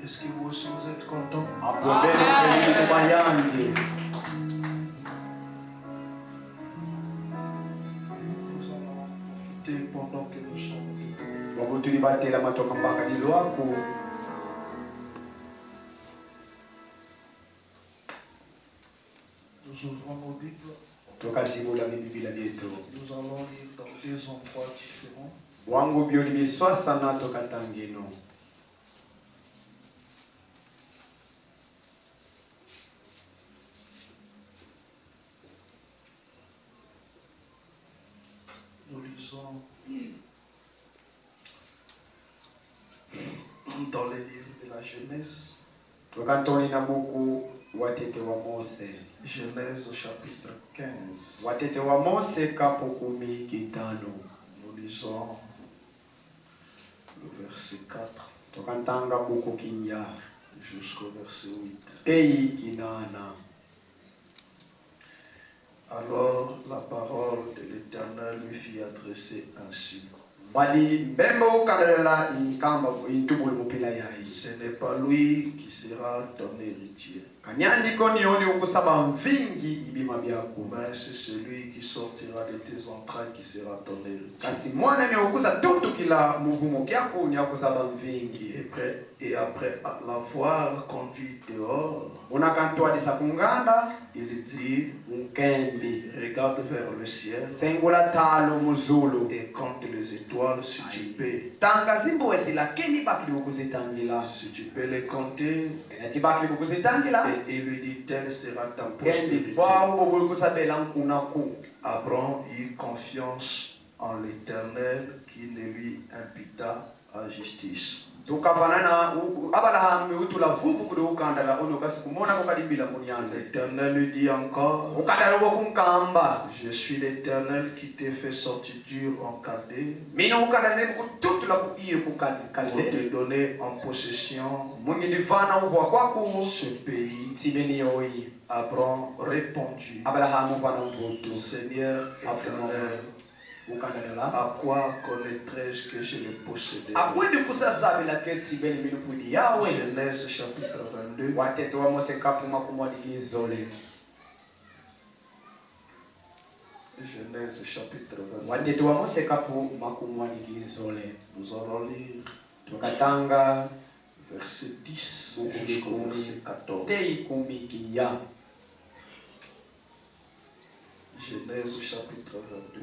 Est-ce que vous aussi vous êtes contents? Amen. Nous allons profiter pendant que nous sommes debout. Nous ouvrons nos Bibles. Nous allons lire dans deux endroits différents. Nous lisons dans les livres de la Genèse. Genèse chapitre 15. Nous lisons le verset 4 jusqu'au verset 8. Alors la parole de l'Éternel lui fit adresser ainsi. Ce n'est pas lui qui sera ton héritier, mais c'est celui qui sortira de tes entrailles qui sera ton héritier. Et après l'avoir conduit dehors, il dit, regarde vers le ciel et compte les étoiles si tu peux. Si tu peux les compter. Et il lui dit, telle sera ta postérité. Abraham eut confiance en l'Éternel qui ne lui imputa injustice. L'Éternel lui dit encore, je suis l'Éternel qui t'ai fait sortir en Chaldée pour te donner en possession ce pays. Abraham répondit, Seigneur éternel, à quoi connaîtrais-je que je le possédais? Genèse chapitre 22. Genèse chapitre 22. Nous allons lire verset 10 jusqu'au verset 14. Genèse chapitre 22.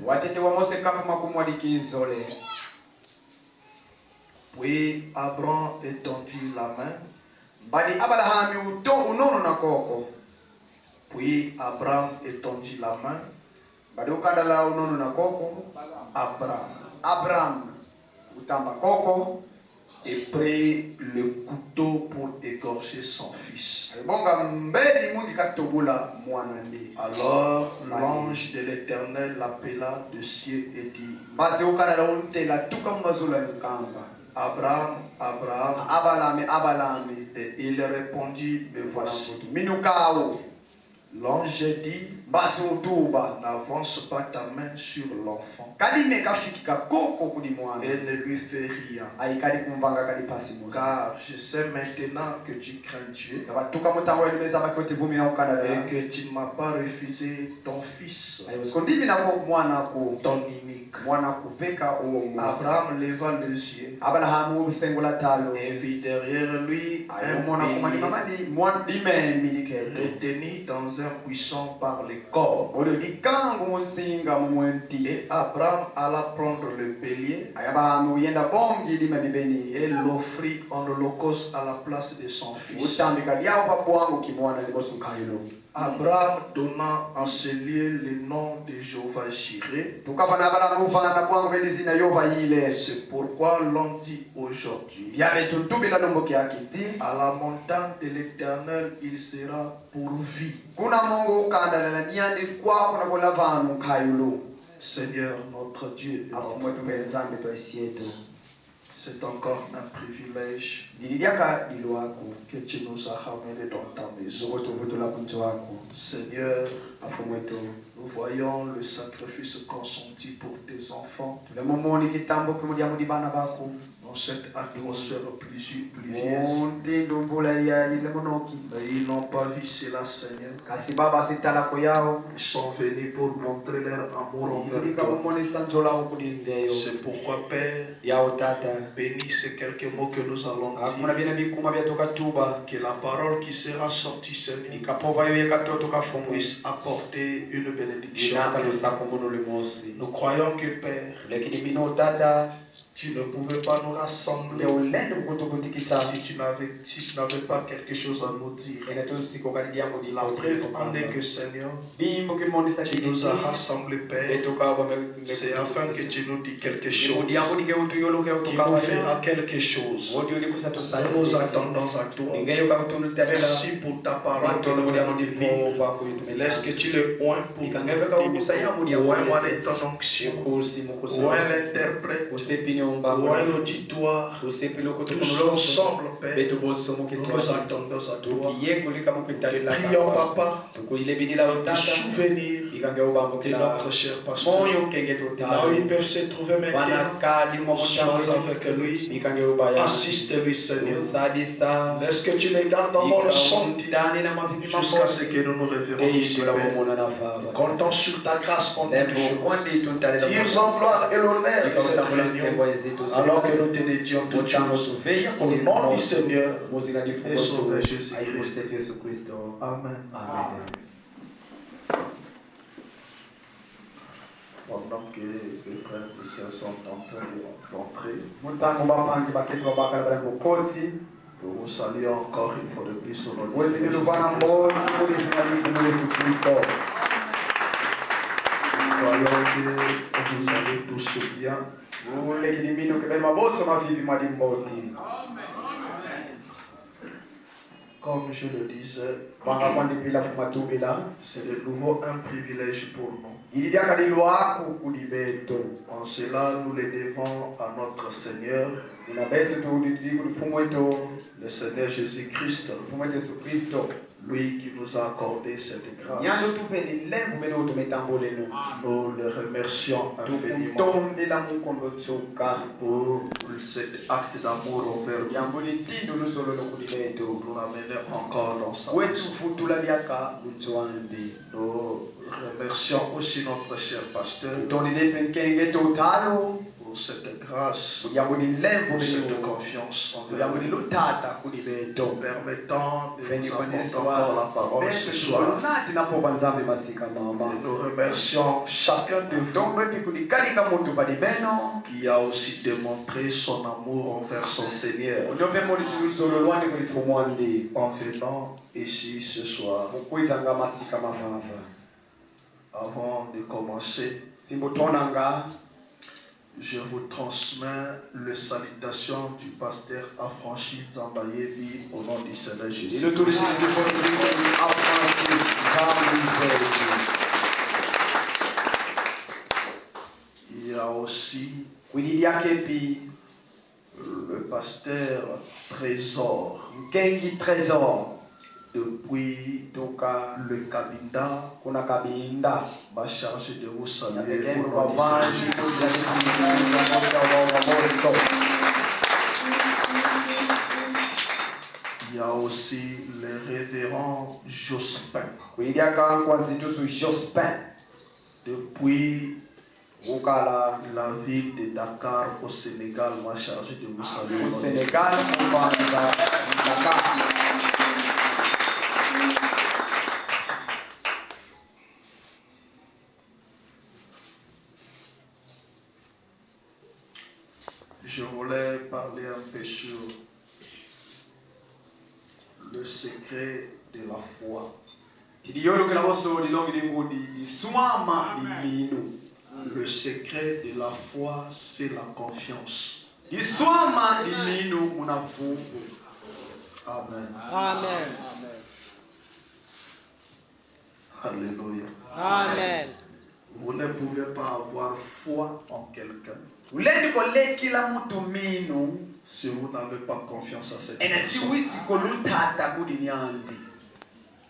Puis Abraham étendit la main. Puis Abraham étendit la main. Abraham et prit le couteau pour égorger son fils. Alors l'ange de l'Éternel l'appela de cieux et dit, Abraham, Abraham. Et il répondit, me voici. L'ange dit, n'avance pas ta main sur l'enfant et ne lui fais rien, car je sais maintenant que tu crains Dieu et que tu ne m'as pas refusé ton fils, ton unique. Abraham leva les yeux et vit derrière lui un bélier retenu dans un buisson par les cornes. Et Abraham alla prendre le bélier et l'offrit en holocauste à la place de son fils. Abraham donna à ce lieu le nom de Jéhovah Jireh. C'est pourquoi l'on dit aujourd'hui, à la montagne de l'Éternel il sera pourvu. Seigneur notre Dieu et notre Père, c'est encore un privilège que tu nous as ramenés dans ta maison. Seigneur, nous voyons le sacrifice consenti pour tes enfants. Nous dans cette atmosphère pluvieuse. Ils n'ont pas vu cela, Seigneur. Ils sont venus pour montrer leur amour envers toi. C'est pourquoi, Père, bénis ces quelques mots que nous allons dire. Que la parole qui sera sortie, Seigneur, puisse apporter une bénédiction. Nous croyons que, Père, tu ne pouvais pas nous rassembler si tu n'avais pas quelque chose à nous dire. La preuve en est que, Seigneur, tu nous as rassemblés, Père. C'est afin que tu nous dises quelque chose, qui nous fera quelque chose. Nous nous attendons à toi. Merci pour ta parole que nous venons de lire. Laisse que tu le oins pour nous. Oins ton onction. Oins l'interprète. Oins l'auditoire. Tous ensemble, Père. Nous nous attendons à toi. Et prions, Papa, de souvenir de notre cher pasteur. Là où ils peuvent se trouver maintenant, sois avec lui. Assiste-lui, Seigneur. Laisse que tu les gardes dans mon sang jusqu'à ce que nous nous révérons ici. Comptons sur ta grâce en toutes choses. Tire en gloire et l'honneur de cette réunion, alors que nous te dédions toutes choses. Au nom du Seigneur et Sauveur Jésus-Christ. Amen. Pendant que les frères et sœurs sont en train d'entrer, nous vous saluons encore une fois de plus au nom du Seigneur. Croyons que vous allez tous bien. Comme je le disais, c'est de nouveau un privilège pour nous. En cela, nous le devons à notre Seigneur, le Seigneur Jésus-Christ, lui qui nous a accordé cette grâce. Nous le remercions infiniment pour cet acte d'amour envers nous. Nous l'amenons encore dans sa maison. Nous remercions aussi notre cher pasteur pour cette grâce, pour cette confiance envers nous, permettant de nous apporter encore la parole ce soir. Et nous remercions chacun de vous qui a aussi démontré son amour envers son Seigneur en venant ici ce soir. Avant de commencer, je vous transmets les salutations du pasteur Affranchi Zambayevi au nom du Seigneur Jésus. Il y a aussi le pasteur Trésor. Depuis le Cabinda, va charger de vous saluer. Il y a aussi le révérend Jospin. Depuis la ville de Dakar au Sénégal m'a chargé de vous saluer. Au Sénégal, je voulais parler un peu sur le secret de la foi. Le secret de la foi, c'est la confiance. Amen. Amen. Alléluia. Amen. Vous ne pouvez pas avoir foi en quelqu'un si vous n'avez pas confiance à cette personne.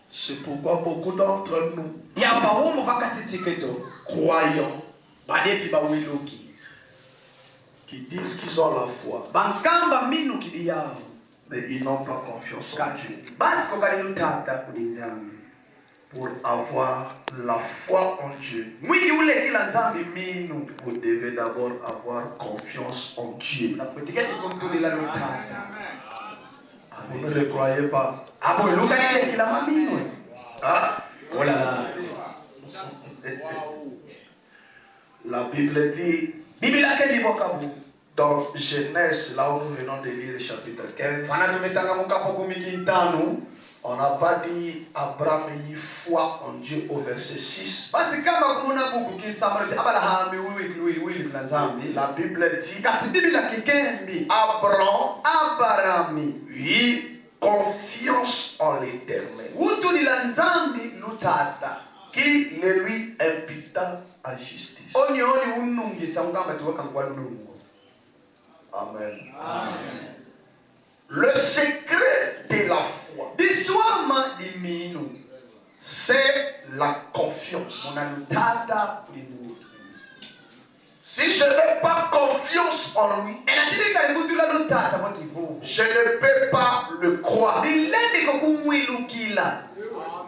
C'est pourquoi beaucoup d'entre nous qui disent qu'ils ont la foi, bankamba minu kidiyao, mais ils n'ont pas confiance en Dieu. basi kokali lutata kudinzami. Pour avoir la foi en Dieu, Mwili ule kila nzambi minu, vous devez d'abord avoir confiance en Dieu. unafutiketi kumtulila lutata. Vous ne le croyez pas? Abo luka ile kila maminu. Hein? Voilà. La Bible dit Biblia ke libokabu. dans Genèse, là où nous venons de lire le chapitre 15, Wana tumetanga mukapo 15. on n'a pas dit Abraham y foi en Dieu au verset 6. Basi kama kuna buku kisamari abala hami wili na nzambi. La Bible dit Kasi Biblia kikembi. Abraham eut confiance en l'Éternel, Utu la nzambi lutata. qui le lui imputa à justice. Oni unungisa mugamba tuweka kwa lungu. Amen. Amen. Le secret de la foi, Diswama di minu. c'est la confiance. Mona lutata kulimu. Si je n'ai pas confiance en lui, Enatirika libutula lutata motivu. je ne peux pas le croire. Dilende ko kumwilukila.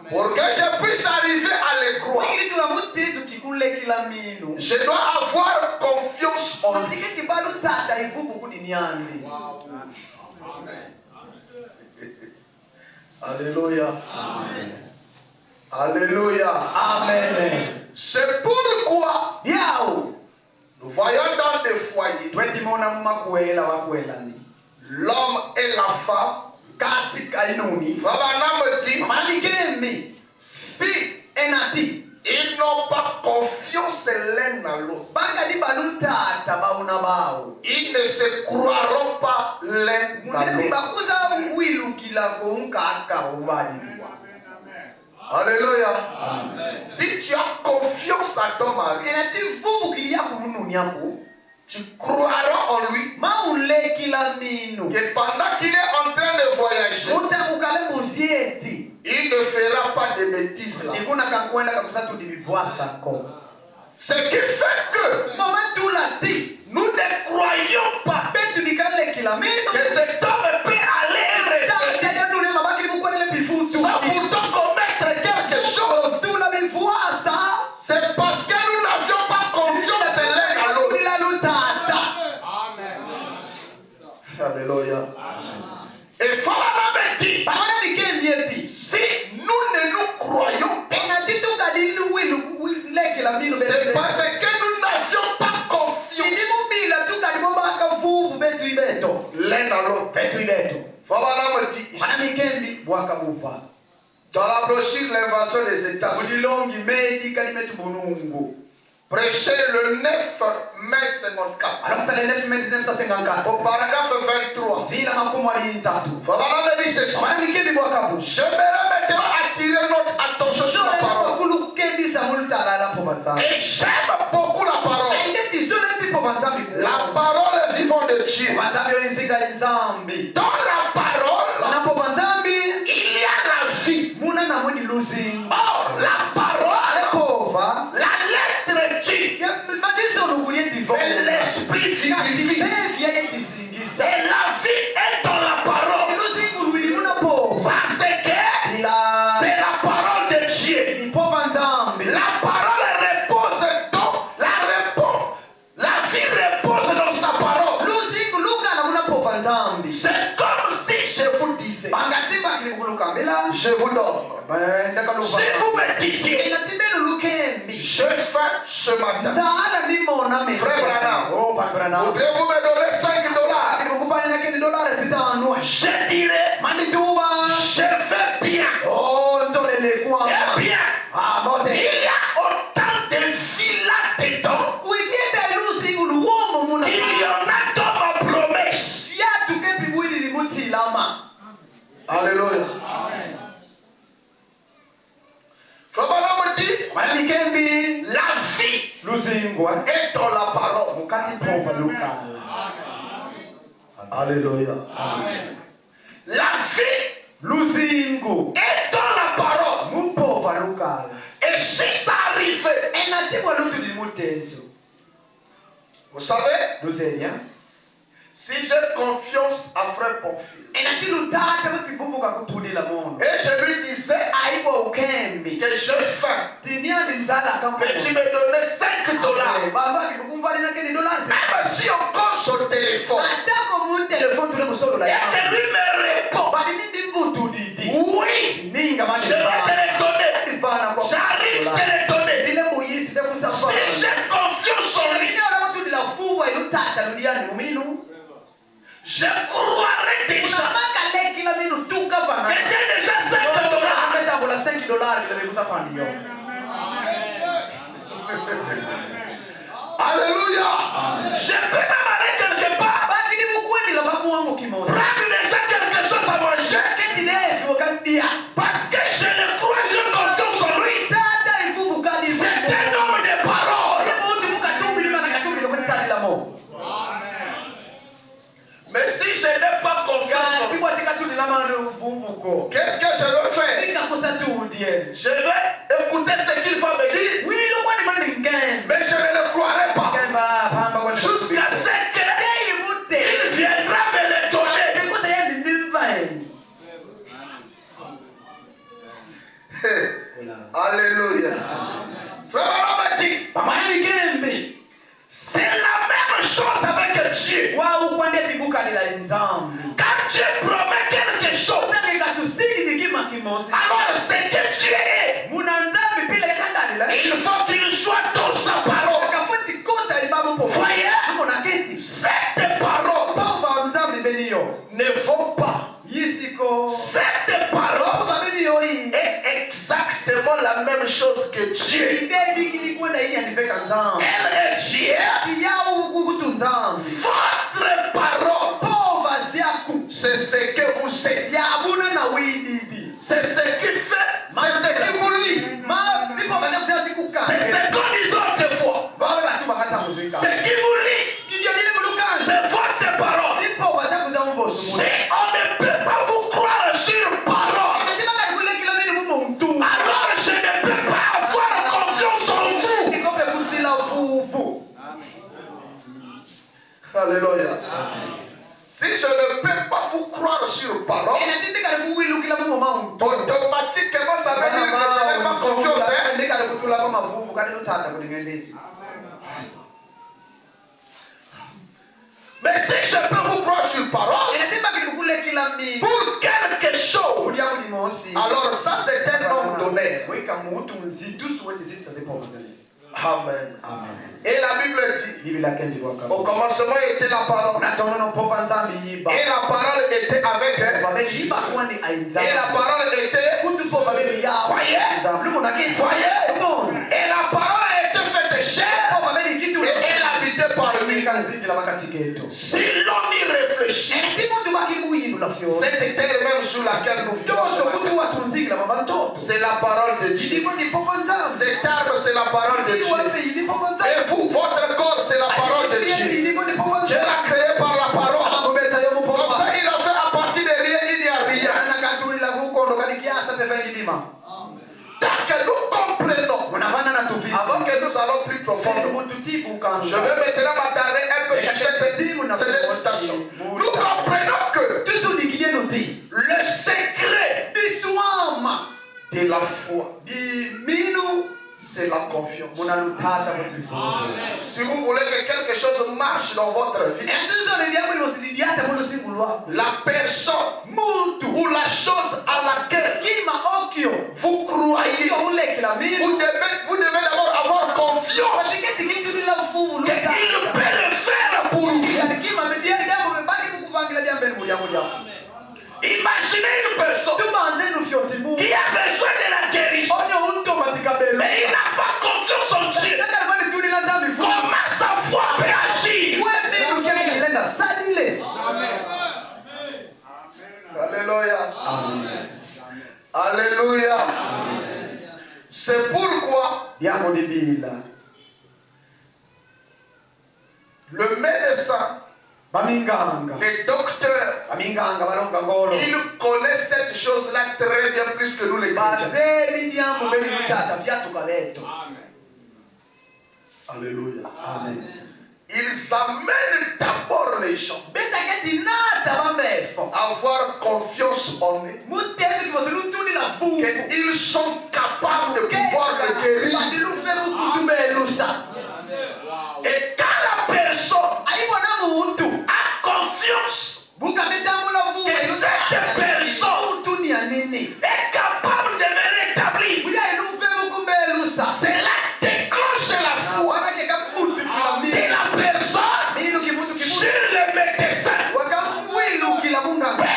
Pour que je puisse arriver à le croire, Wiki tula mutizu kikule kila minu. je dois avoir confiance en lui. Tiketi balu tata ivuvu kudiniani. Alléluia. Alléluia. Amen. C'est pourquoi Yao. nous voyons dans des foyers Tweti mona makuela wakuela ni. l'homme et la femme. Kasi kainuni. Baba me dit, Mani kemi. si Enati. ils n'ont pas confiance l'un à l'autre, Baka di balu tata bauna bao. ils ne se croiront pas l'un à Mune l'autre. bakuza wilukila ko unkaka ubali. Alléluia. Si tu as confiance à ton mari, Enati vuvu kilia kumunu nyako. tu croiras en lui Maule kila minu. que pendant qu'il est en train de voyager, Muta ukale muzieti. il ne fera pas de bêtises là. Ikuna kakwenda kakusatu dibivwasa ko. Ce qui fait que Mama tulati. nous ne croyons pas Betu dikale kila minu. que cet homme peut aller et rester Tata dune mabaki mukwele bifutu. sans pourtant commettre quelque chose. Tula bivwasa. C'est parce que nous n'avions pas confiance l'un à l'autre. Alléluia. Et Fala me dit, si nous ne nous croyons pas, c'est parce que nous n'avions pas confiance l'un à l'autre. Fala me dit, dans la brochure L'invention des États, prêché le 9 mai 54, au paragraphe 23. Fala me dit ceci, j'aimerais maintenant attirer notre attention sur la parole. Et j'aime beaucoup la parole. La parole est vivante de Dieu. Dans la parole, il y a la vie. Or, la parole, la lettre dit, et l'esprit vivifie. Et la vie est dans la parole. Parce que c'est la parole de Dieu. La parole repose dans la vie repose dans sa parole. C'est comme si je vous disais, je vous donne. Si vous me disiez, je fais ce matin, Frère Branham, pouvez-vous me donner $5? Je dirais, je fais bien. Eh bien, il y a autant de vie là-dedans. Il y en a dans ma promesse. Alléluia. Frère Branham dit, la vie est dans la parole. Alléluia. La vie est dans la parole. Et si ça arrivait, vous savez, Si j'ai confiance à frère Pamphile, et je lui disais que j'ai faim, mais tu me donnais $5. Même si on cause sur le téléphone, et que lui me répond, oui, je vais te le donner, j'arrive te le donner. Si j'ai confiance en lui, je croirais déjà que j'ai déjà $5. Alléluia. Je peux même aller quelque part, prendre déjà quelque chose à manger, parce que je le crois, je confiance en lui. C'est un homme de parole. Mais si je n'ai pas confiance en lui, qu'est-ce que je veux faire? Je vais écouter ce qu'il va me dire, mais je ne le croirai pas jusqu'à ce qu'il viendra me le donner. Alléluia. Frère Abraham a dit, c'est la même chose avec Dieu. Quand Dieu promet quelque chose, alors c'est que Dieu est. Il faut qu'il soit dans sa parole. Voyez, cette parole ne vaut pas. Cette parole est exactement la même chose que Dieu. Elle est Dieu. Votre parole, c'est ce que vous êtes. C'est ce qui fait, c'est ce qui vous lie. C'est ce qu'on dit autrefois. Ce qui vous lie, c'est votre parole. Si on ne peut pas vous croire sur parole, alors je ne peux pas avoir confiance en vous. Alléluia. Si je ne peux pas vous croire sur parole, automatiquement ça veut dire que je n'ai pas confiance. Mais si je peux vous croire sur parole, pour quelque chose, alors ça c'est un homme donné. Amen. Et la Bible dit, au commencement était la parole. Et la parole était avec elle. Et la parole était, voyez, et la parole était faite chair. Et elle habitait parmi nous. Si l'on y réfléchit, cette terre même sur laquelle nous vivons, c'est la parole de Dieu. Cet arbre, c'est la parole de Dieu. Et vous, votre corps, c'est la parole de Dieu. Dieu l'a créé par la parole. Comme ça, il a fait à partir de rien, il n'y a rien. Tant que nous comprenons, avant que nous allons plus profondément, je vais maintenant m'attarder un peu sur cette citation. Nous comprenons que le secret de la foi, c'est la confiance. Si vous voulez que quelque chose marche dans votre vie, la personne ou la chose à laquelle vous croyez, vous devez d'abord avoir confiance qu'il peut le faire pour vous. Imaginez une personne qui a besoin de la guérison, mais il n'a pas confiance en Dieu. Comment sa foi peut agir? Alléluia. Alléluia. C'est pourquoi le médecin, les docteurs, ils connaissent cette chose-là très bien plus que nous les chrétiens. Alléluia. Amen. ils amènent d'abord les gens à avoir confiance en eux. Qu'ils sont capables de pouvoir le guérir. Et quand la personne a confiance que cette personne est capable de me rétablir, cela déclenche la foi de la personne sur le médecin. Peu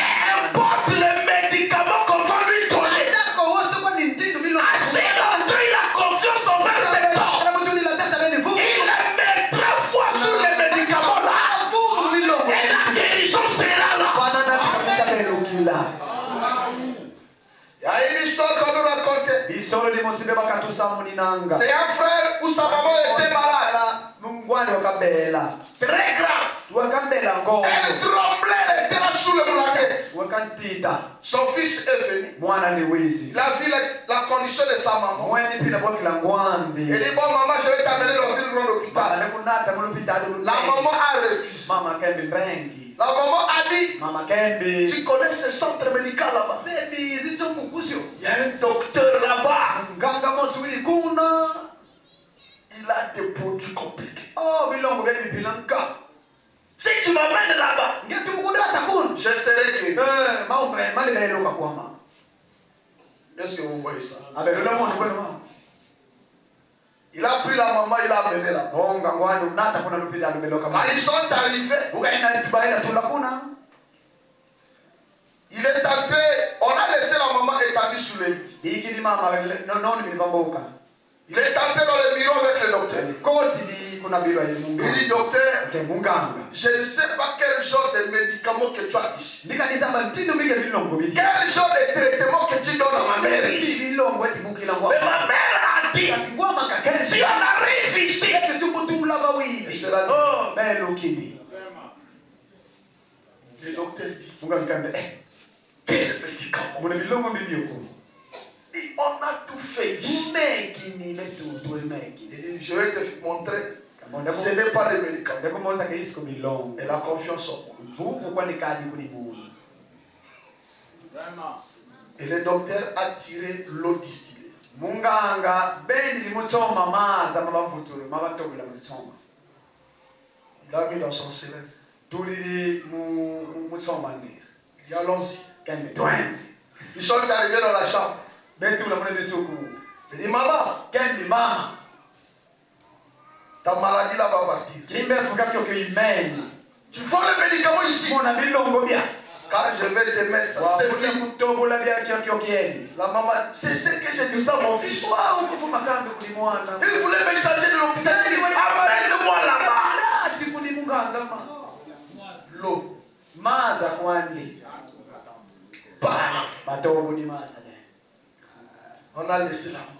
importe le médicament qu'on va lui donner, assez longtemps il a confiance envers cet homme, il mettra foi sur le médicament là et la guérison sera là. Il y a une histoire qu'on nous racontait. C'est un frère où sa maman était malade. Très grave. Elle tremblait, elle était là sous le blanquet. Son fils est venu. Il a vu la condition de sa maman. Il dit, bon maman, je vais t'amener dans une grande hôpital. La maman a refusé. La maman a dit, tu connais ce centre médical là-bas? Il y a un docteur là-bas. Il a des produits compliqués. Si tu m'amènes là-bas, je serai guéri. Est-ce que vous voyez ça? Il a pris la maman, il a amené là-bas. Quand ils sont arrivés, il est entré, on a laissé la maman établie sous le lit. Il est entré dans le bureau avec le docteur. Il dit, docteur, je ne sais pas quel genre de médicament que tu as ici. Quel genre de traitement que tu donnes à ma mère ici. Mais ma mère a dit, si on arrive ici, et cela dit, le docteur dit, quel médicament? Et on a tout fait ici. Je vais te montrer. Ce n'est pas le médicament. Et la confiance en moi. Et le docteur a tiré l'eau distillée. Il l'a mis dans son cylindre. Et allons-y. Ils sont arrivés dans la chambre. Il dit, maman, ta maladie là va partir. Tu vois le médicament ici. Quand je vais te mettre ça, c'est fini. La maman, c'est ce que je disais à mon fils. Il voulait me changer de l'hôpital. Il dit, amène-moi là-bas. L'eau. On a laissé la maman.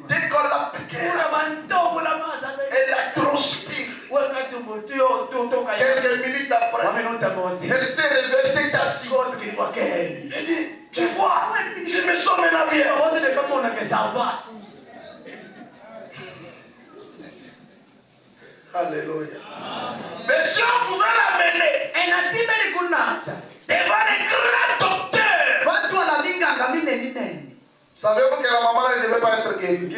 Dès qu'on l'a piqué, elle a transpiré. Quelques minutes après, elle s'est reversée assise. Elle dit, tu vois, je me sens maintenant bien. Alléluia. Mais si on pouvait l'amener devant les grands docteurs, savez-vous que la maman ne devait pas être guérie?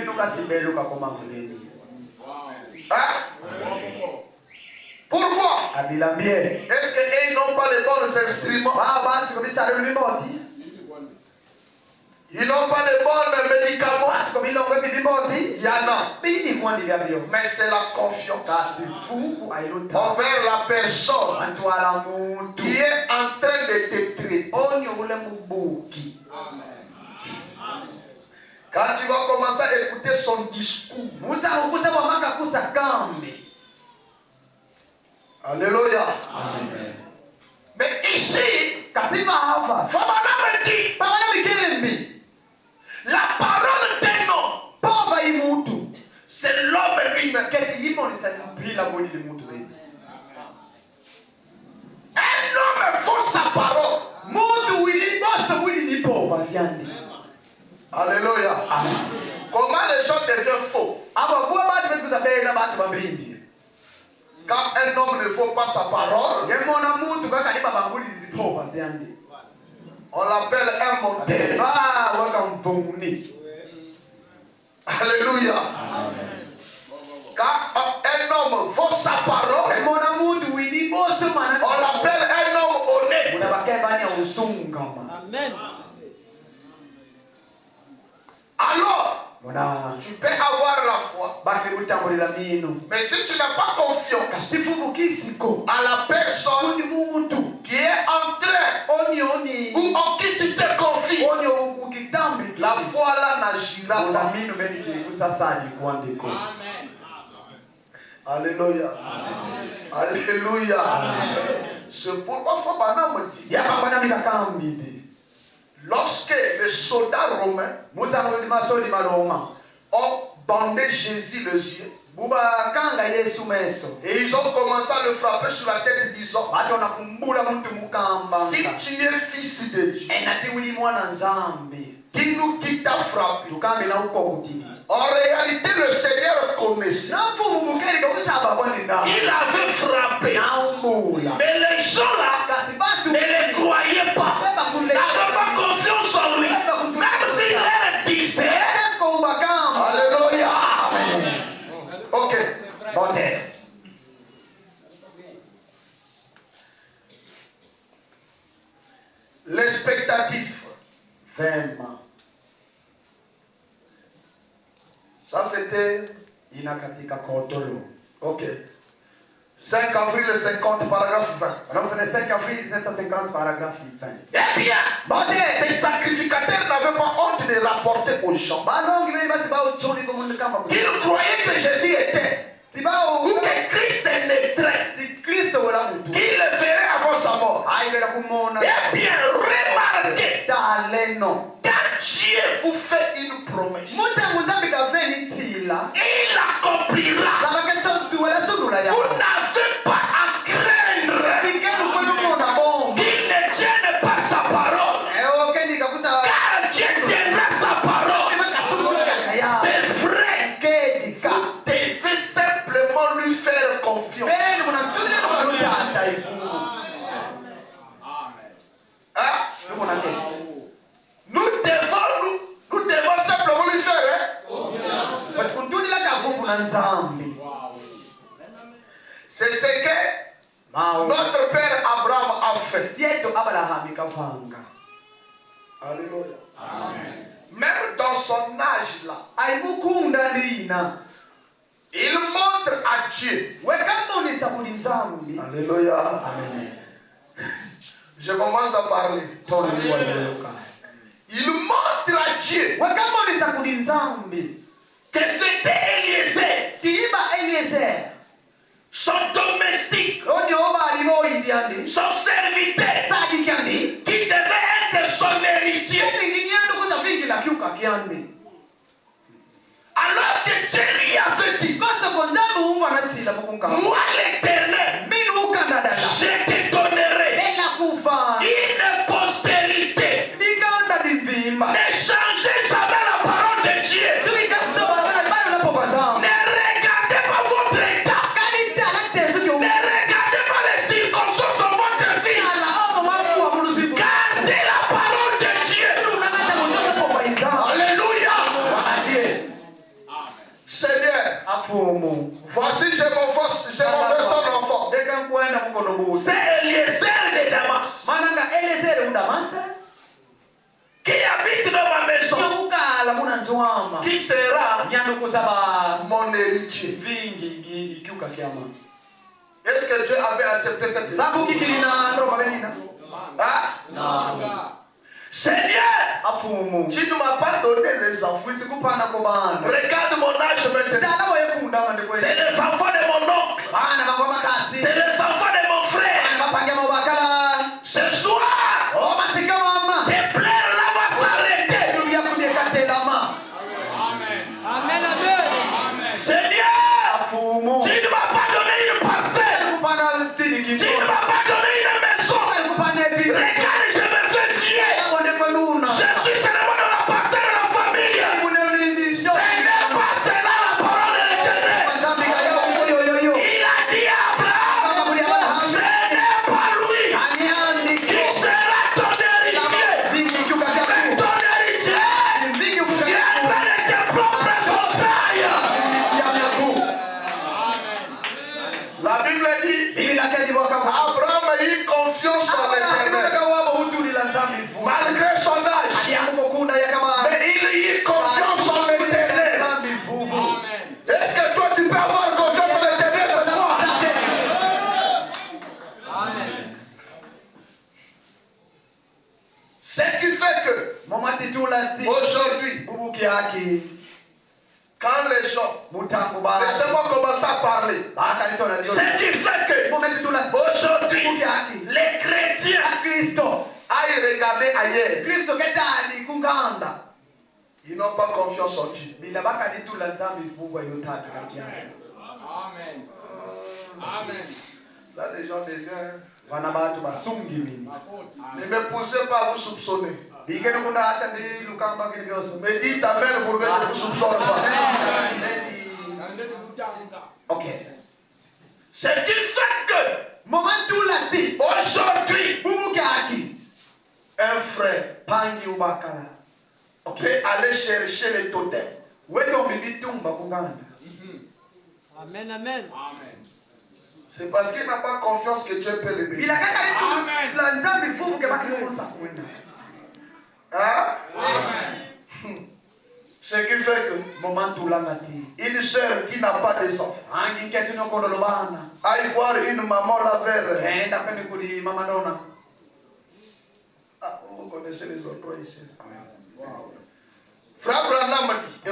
Hein? Pourquoi? Est-ce qu'ils n'ont pas les bons instruments? Ils n'ont pas les bons médicaments? Il y en a. Mais c'est la confiance envers la personne qui est en train de te traiter. Quand tu vas commencer à écouter son discours, alléluia. Amen. Mais ici, la parole d'un homme, c'est l'homme lui-même. Un homme vaut sa parole. Alléluia. Amen. Comment les gens deviennent faux? Quand un homme ne faut pas sa parole, on l'appelle un menteur. Alléluia. Quand un homme vaut sa parole, on l'appelle un homme honnête. Amen. Alors, tu peux avoir la foi, mais si tu n'as pas confiance à la personne qui est en train ou en qui tu te confies, la foi là n'agira pas. Alléluia. Alléluia. C'est pourquoi il faut dire. Lorsque les soldats romains ont bandé Jésus les yeux, et ils ont commencé à le frapper sur la tête disant, si tu es fils de Dieu, dis-nous qui t'a frappé. En réalité, le Seigneur connaissait. Il avait frappé. Mais les gens là ne les croyaient pas. N'avaient pas confiance en lui. Même s'il leur disait. Alléluia. Ok. L'expectatif. Ça c'était. Ok. 5 avril 50, paragraphe 20. Alors c'est le 5 avril 1950, paragraphe 20. Eh bien, ces sacrificateurs n'avaient pas honte de rapporter aux gens. Ils croyaient que Jésus était. Ou que Christ naîtrait. Qu'il le ferait avant sa mort. Eh bien, remarquez. Quand Dieu vous fait une promesse, il accomplira. Vous n'avez pas à craindre qu'il ne tienne pas sa parole. Car Dieu tiendra sa parole. C'est vrai. Vous devez simplement lui faire confiance. Hein? Nous devons simplement lui faire c'est ce que notre père Abraham a fait. Alléluia. Même dans son âge là, il montre à Dieu. Alléluia. Je commence à parler. Il montre à Dieu que c'était Eliezer, son domestique, son serviteur, qui devait être son héritier. Alors que Dieu lui avait dit, moi l'Éternel, je te donnerai une postérité. Ne changez jamais la parole de Dieu. Ne regardez pas votre état. Ne regardez pas les circonstances de votre vie. Gardez la parole de Dieu. Alléluia. Seigneur, voici j'ai mon son enfant. C'est Eliezer de Damas qui habite dans ma maison, qui sera mon héritier. Est-ce que Dieu avait accepté cette décision? Hein? Seigneur, tu ne m'as pas donné les enfants. Regarde mon âge maintenant. C'est les enfants de mon oncle. C'est les enfants de mon frère. Ce soir, tes pleurs là va s'arrêter. Amen. Seigneur, tu ne m'as pas donné une parcelle. Tu ne m'as pas donné une maison. Regarde, je me fais fier. Je suis seulement dans la parcelle de la famille. Ce n'est pas cela la parole de l'Éternel. Il a dit à malgré son âge. Mais il eut confiance en l'Éternel. Est-ce que toi tu peux avoir confiance en l'Éternel ce soir? Ce qui fait que aujourd'hui, quand les gens, laissez-moi commencer à parler. Ce qui fait que aujourd'hui, les chrétiens aillent regarder ailleurs. Ils n'ont pas confiance en Dieu. Amen. Amen. Là, les gens deviennent. Ne me poussez pas à vous soupçonner. Mais dites amen pour que je ne vous soupçonne pas. Ok. Ce qui fait que aujourd'hui, un frère peut aller chercher les totems. Amen, amen. Amen. C'est parce qu'il n'a pas confiance que Dieu peut le bénir. Hein? Amen. Ce qui fait que une sœur qui n'a pas de sang aille voir une maman la verre. Ah, vous connaissez les autres ici. Frère Branham dit,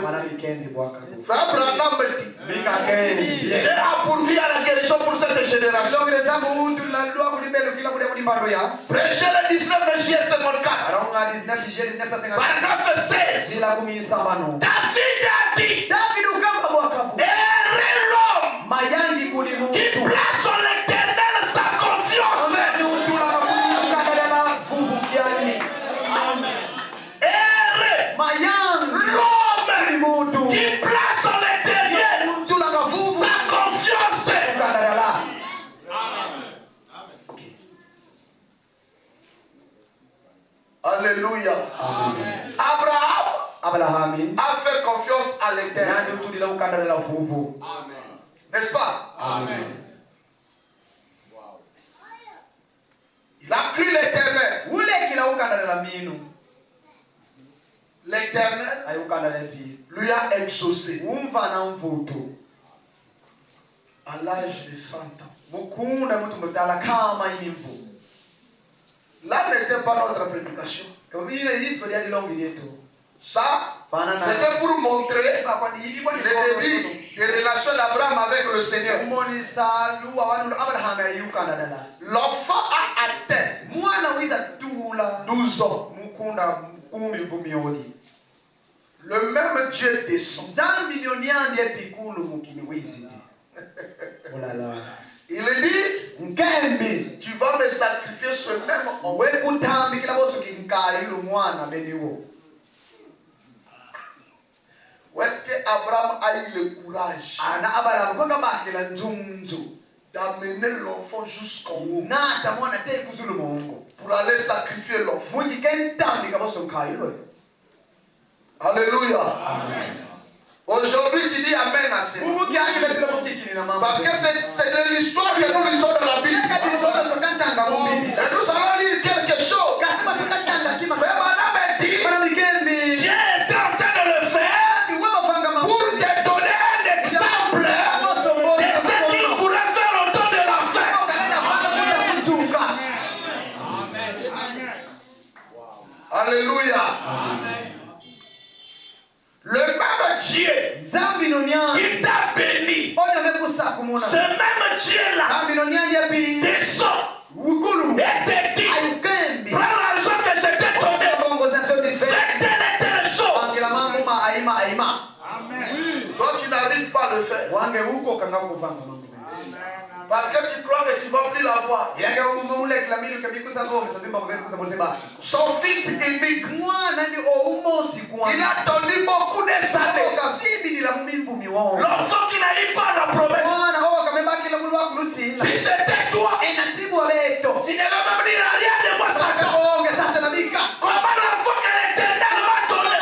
Frère Branham dit, Dieu a pourvu à la guérison pour cette génération. Prêchez le 19 juillet 54. Paragraphe 16. David a dit, errez l'homme qui place sur l'Éternel sa confiance. L'homme qui place en l'Éternel sa confiance. Alléluia. Abraham a fait confiance à l'Éternel. N'est-ce pas? Amen. Il a cru l'Éternel. L'Éternel lui a exaucé à l'âge de 100 ans. Là n'était pas notre prédication. Ça, c'était pour montrer le début des relations d'Abraham avec le Seigneur. L'enfant a atteint 12 ans. Le même Dieu descend. Il dit, tu vas me sacrifier ce même homme. Où est-ce que Abraham a eu le courage d'amener l'enfant jusqu'en haut pour aller sacrifier l'enfant? Alléluia. Aujourd'hui, tu dis Amen à ça. Parce que c'est de l'histoire que nous lisons dans la Bible. Et nous allons lire quelque chose. Mais madame dit, Dieu est en train de le faire pour te donner un exemple de ce qu'il pourrait faire au temps de la fin. Alléluia. Le même Dieu qui t'a béni, ce même Dieu-là descend et te dit, prends l'argent que je t'ai donné, fais telle et telle chose. Toi tu n'arrives pas à le faire parce que tu crois que tu ne vas plus l'avoir. Son fils unique, il a donné beaucoup de années. L'enfant qui n'arrive pas à la promesse. Si c'était toi, tu ne veux même dire rien de moi, Satan. Comment l'enfant que l'Éternel m'a donné?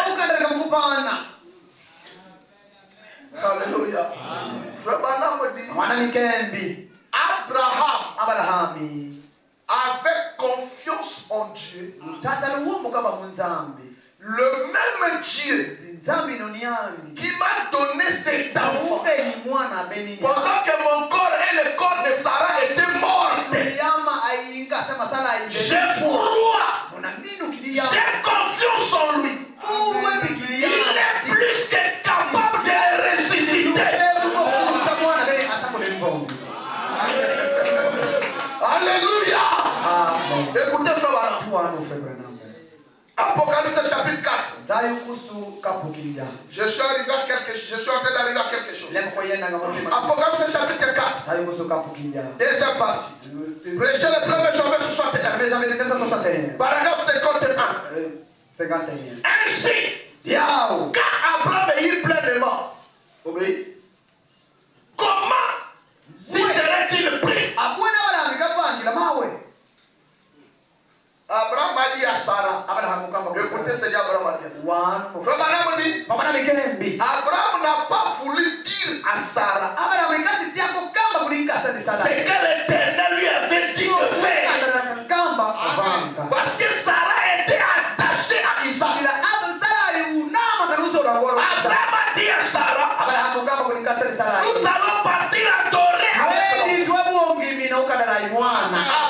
Alléluia. Frère Branham dit, Abraham avait confiance en comme Dieu, le le même Dieu qui m'a donné cet enfant pendant que mon corps et le corps de Sarah étaient morts. Je crois, j'ai confiance en lui. Il est plus que capable de les ressusciter. Alléluia. Écoutez, frère. Apocalypse chapitre 4. Je suis arrivé à quelque chose. Je suis en train d'arriver à quelque chose. Apocalypse chapitre 4. Deuxième partie. Prêchez le premier jour sur 61. Paragraphe 51. Ainsi, quand Abraham est pleinement, comment si serait-il pris? Abraham a dit à Sarah, écoutez ce que Abraham a dit. Abraham n'a pas voulu dire à Sarah ce que l'Éternel lui avait dit de faire. Parce que Sarah était attachée à Isaac. Abraham a dit à Sarah, nous allons partir adorer avec toi.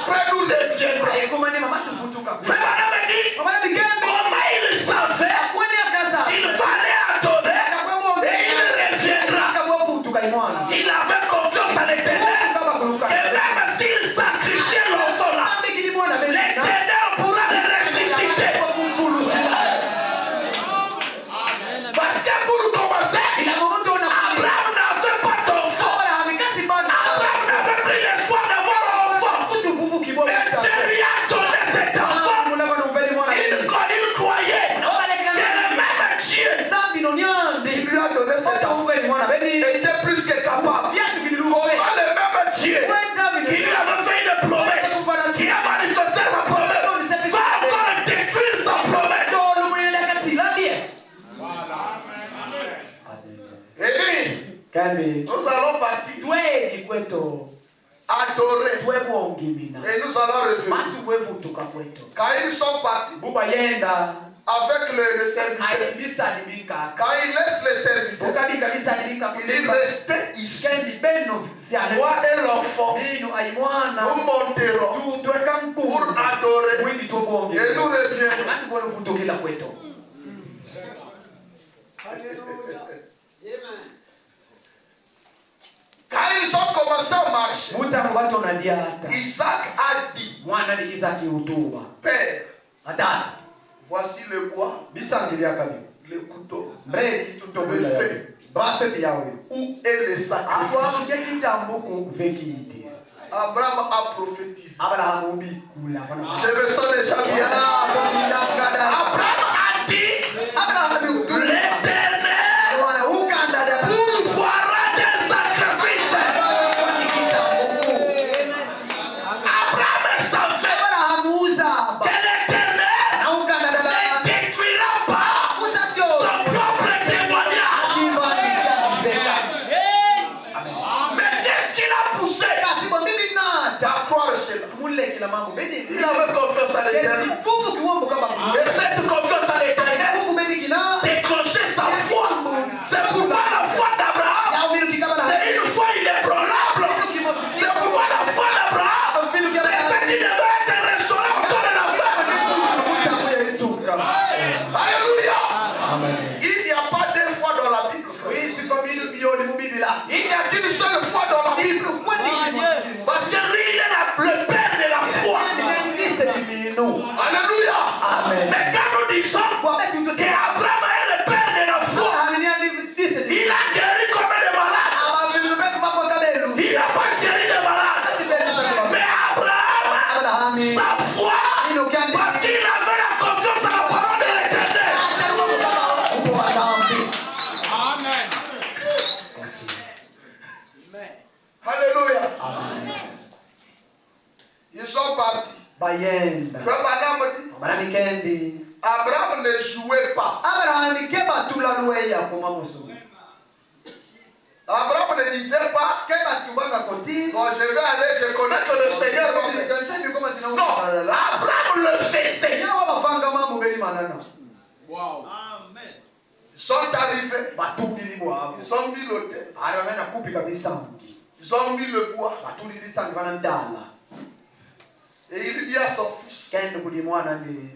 Après nous reviendrons. Frère Madame dit, comment il savait, il fallait adorer et il reviendra. Il avait confiance à l'Éternel. Et même s'il sacrifiait l'enfant là, l'Éternel pourra le ressusciter. Parce que pour commencer, Abraham n'avait pas d'enfant. Abraham n'avait pris l'espoir d'avoir un enfant. Mais Dieu lui a donné cet enfant. Il croyait que le même Dieu qui lui a donné cet enfant était plus que capable. Comment le même Dieu qui lui avait fait une promesse, qui a manifesté sa promesse, va encore détruire sa promesse. Et nous allons partir adorer et nous allons revenir. Quand ils sont partis avec le serviteur, quand ils laissent le serviteur, il restait ici. Moi et l'enfant, nous monterons pour adorer et nous reviendrons. Quand ils ont commencé à marcher, Isaac a dit, Père, voici le bois, le couteau, le feu, où est le sacrifice? Abraham a prophétisé. Je me sens déjà bien. Abraham a dit, l'Éternel pourvoira des sacrifices. Abraham savait que l'Éternel ne détruira pas son propre témoignage. Mais qu'est-ce qu'il a poussé à croire cela? Il avait confiance à l'Éternel. Et cette confiance à l'Éternel déclenchait sa foi. C'est pourquoi la foi d'Abraham, c'est une foi inébranlable. C'est pourquoi la foi d'Abraham, c'est ce qui devait être restauré encore de la foi. Alléluia. Il n'y a pas deux fois dans la Bible. Il n'y a qu'une seule fois dans la Bible. Parce que lui, il est le père de la foi. Alléluia. Mais quand nous disons qu'Abraham est le père de la foi, il a guéri combien de malades? Il n'a pas guéri de malades. Mais Abraham, sa foi, parce qu'il avait la confiance à la parole de l'Éternel. Amen. Alléluia. Ils sont partis. Abraham ne jouait pas. Abraham ne disait pas quand je vais aller, je connais que le Seigneur va faire. Non, Abraham le faisait. Wow. Amen. Ils sont arrivés, ils sont mis l'autel, ils ont mis le bois. Et il dit à son fils,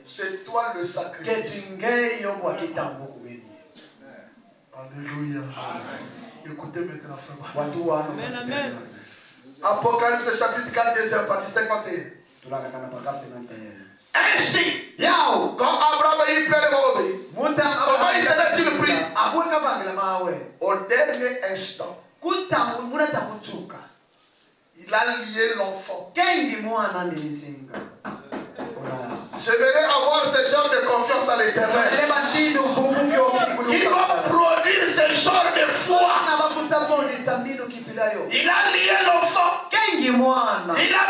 c'est toi le sacrifice. Alléluia. Écoutez maintenant, frère. Amen, amen. Apocalypse chapitre 4, deuxième partie, 51. Ainsi, quand Abraham a eu plein de mauvais, comment il s'est-il pris? Au dernier instant, il a lié l'enfant. J'aimerais avoir ce genre de confiance à l'Éternel. Il va produire ce genre de foi. Il a lié l'enfant. Il a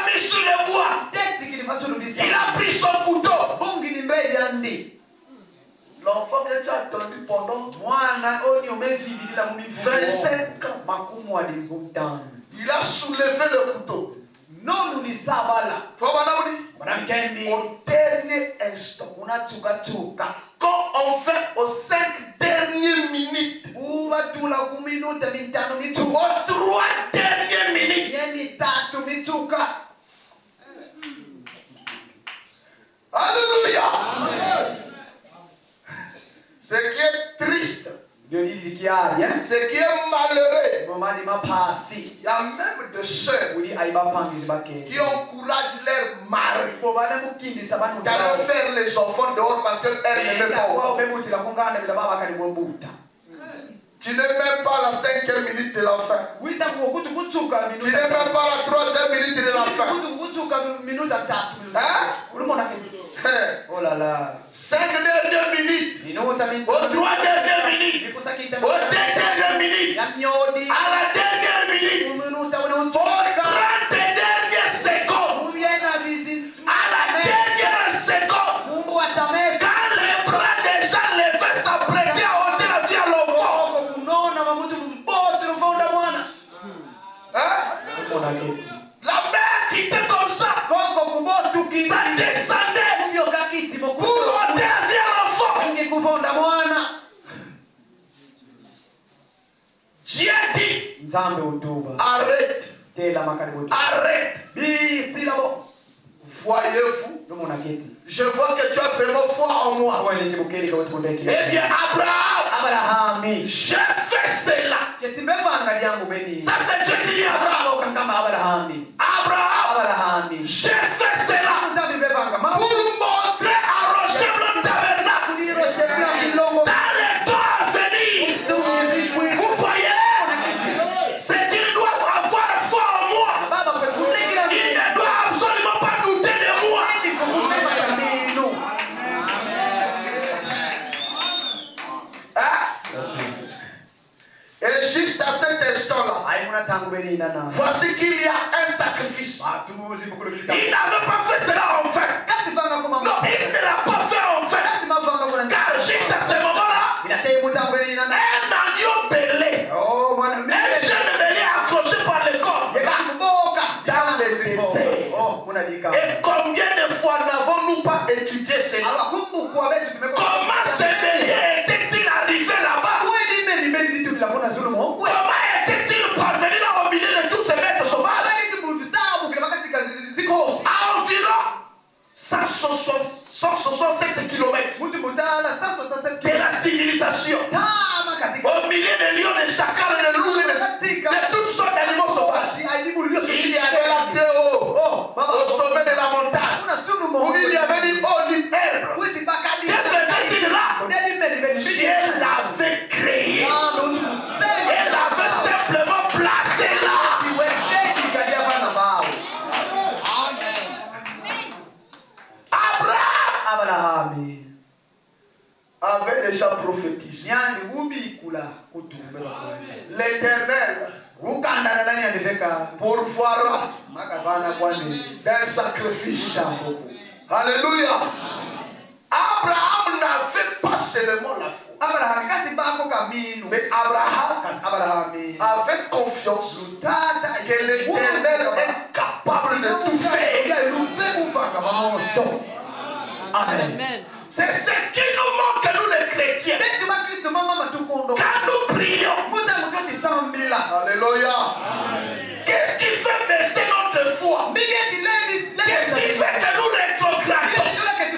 mis sur le bois. Il a pris son couteau. L'enfant que tu as attendu pendant 25 ans. Il a soulevé le couteau. Au dernier instant, quand on fait aux 5 dernières minutes, aux 3 dernières minutes, alléluia. Ce qui est triste, ce qui est malheureux, il y a même des sœurs qui encouragent leur mari d'aller faire les enfants dehors parce qu'elles ne veulent pas. Tu n'es même pas à la 5e minute de la fin. Tu n'es même pas à la 3e minute de la fin. Hein? Oh là là. 5 dernières minutes. Aux 3 dernières minutes. Aux 2 dernières minutes. À la dernière minute. Aux 30 dernières secondes. À la dernière seconde. Quand les bras déjà levés s'apprêtaient à ôter la vie à l'enfant. Hein? La mère qui était comme ça. Ça descendait pour ôter la vie à l'enfant. Dieu dit, arrête. Arrête. Voyez-vous, je vois que tu as vraiment foi en moi. Eh bien, Abraham, j'ai fait cela. Ça, c'est Dieu qui dit à Abraham. Abraham, j'ai fait cela pour montrer à Rocher le tabernacle dans les temps à venir. Vous voyez, c'est qu'il doit avoir foi en moi. Il ne doit absolument pas douter de moi. Hein? Et juste à cet instant-là, voici qu'il y a un sacrifice. Il n'avait pas fait cela en fait. Non, il ne l'a pas fait en fait. Car juste à ce moment-là, un agneau belé, un jeune belé accroché par le corps dans le désert. Et combien de fois n'avons-nous pas étudié cela? Comment ce bélier était-il arrivé là-bas? Comment était-il parvenu là au milieu de tous ces bêtes sauvages? À environ 167 km de la civilisation. Au milieu des lions, des chacals, des loups, de toutes sortes d'animaux sauvages. Il y avait là très haut, au sommet de la montagne, où il y avait une olive herbe. Que faisait-il là? Dieu l'avait créé. Il l'avait simplement placé là. Abraham avait déjà prophétisé. L'Éternel pourvoira d'un sacrifice. Alléluia. Abraham n'avait pas seulement la foi. Abraham kasi bako kamino. Mais Abraham avait confiance que l'Éternel est capable de tout faire. Amen. Amen. C'est ce qui nous manque, nous les chrétiens. Quand nous prions, alléluia. Qu'est-ce qui fait baisser notre foi? Qu'est-ce qui fait que nous rétrogradons?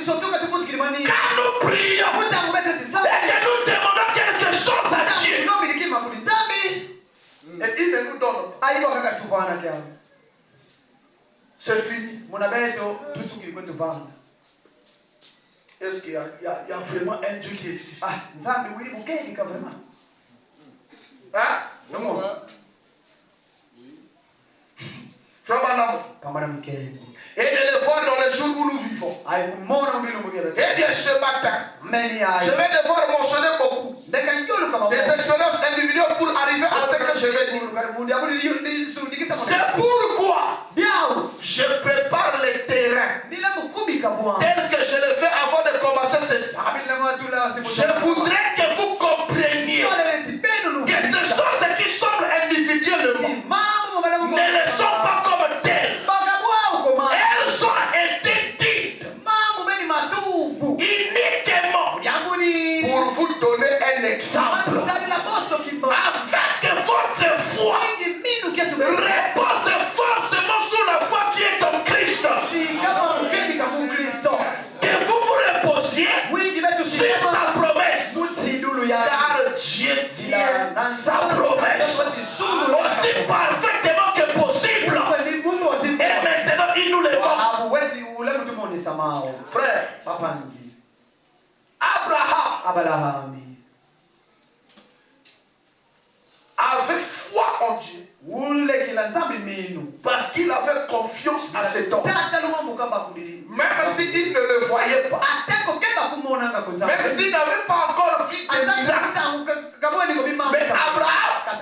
Quand nous prions et que nous demandons quelque chose à Dieu, et il ne nous donne pas. C'est fini. Est-ce qu'il y a vraiment un Dieu qui existe? Hein? Frère Banam. Et de le voir dans les jours où nous vivons. Et bien ce matin, je vais devoir mentionner beaucoup des expériences individuelles pour arriver à ce que je vais dire. C'est pourquoi je prépare les terrains tel que je le fais avant de commencer ce soir. Je voudrais que vous compreniez que ces choses qui semblent individuellement ne le sont pas comme telles. Elles ont été dites uniquement pour vous donner un exemple, afin que votre foi repose forcément sur la foi qui est en Christ. Que vous vous reposiez sur sa promesse, car Dieu tient sa promesse aussi parfaitement que possible. Et maintenant il nous le montre. Frère, Abraham avait foi en Dieu parce qu'il avait confiance à cet homme. Même s'il ne le voyait pas, même s'il n'avait pas encore vu des miracles, mais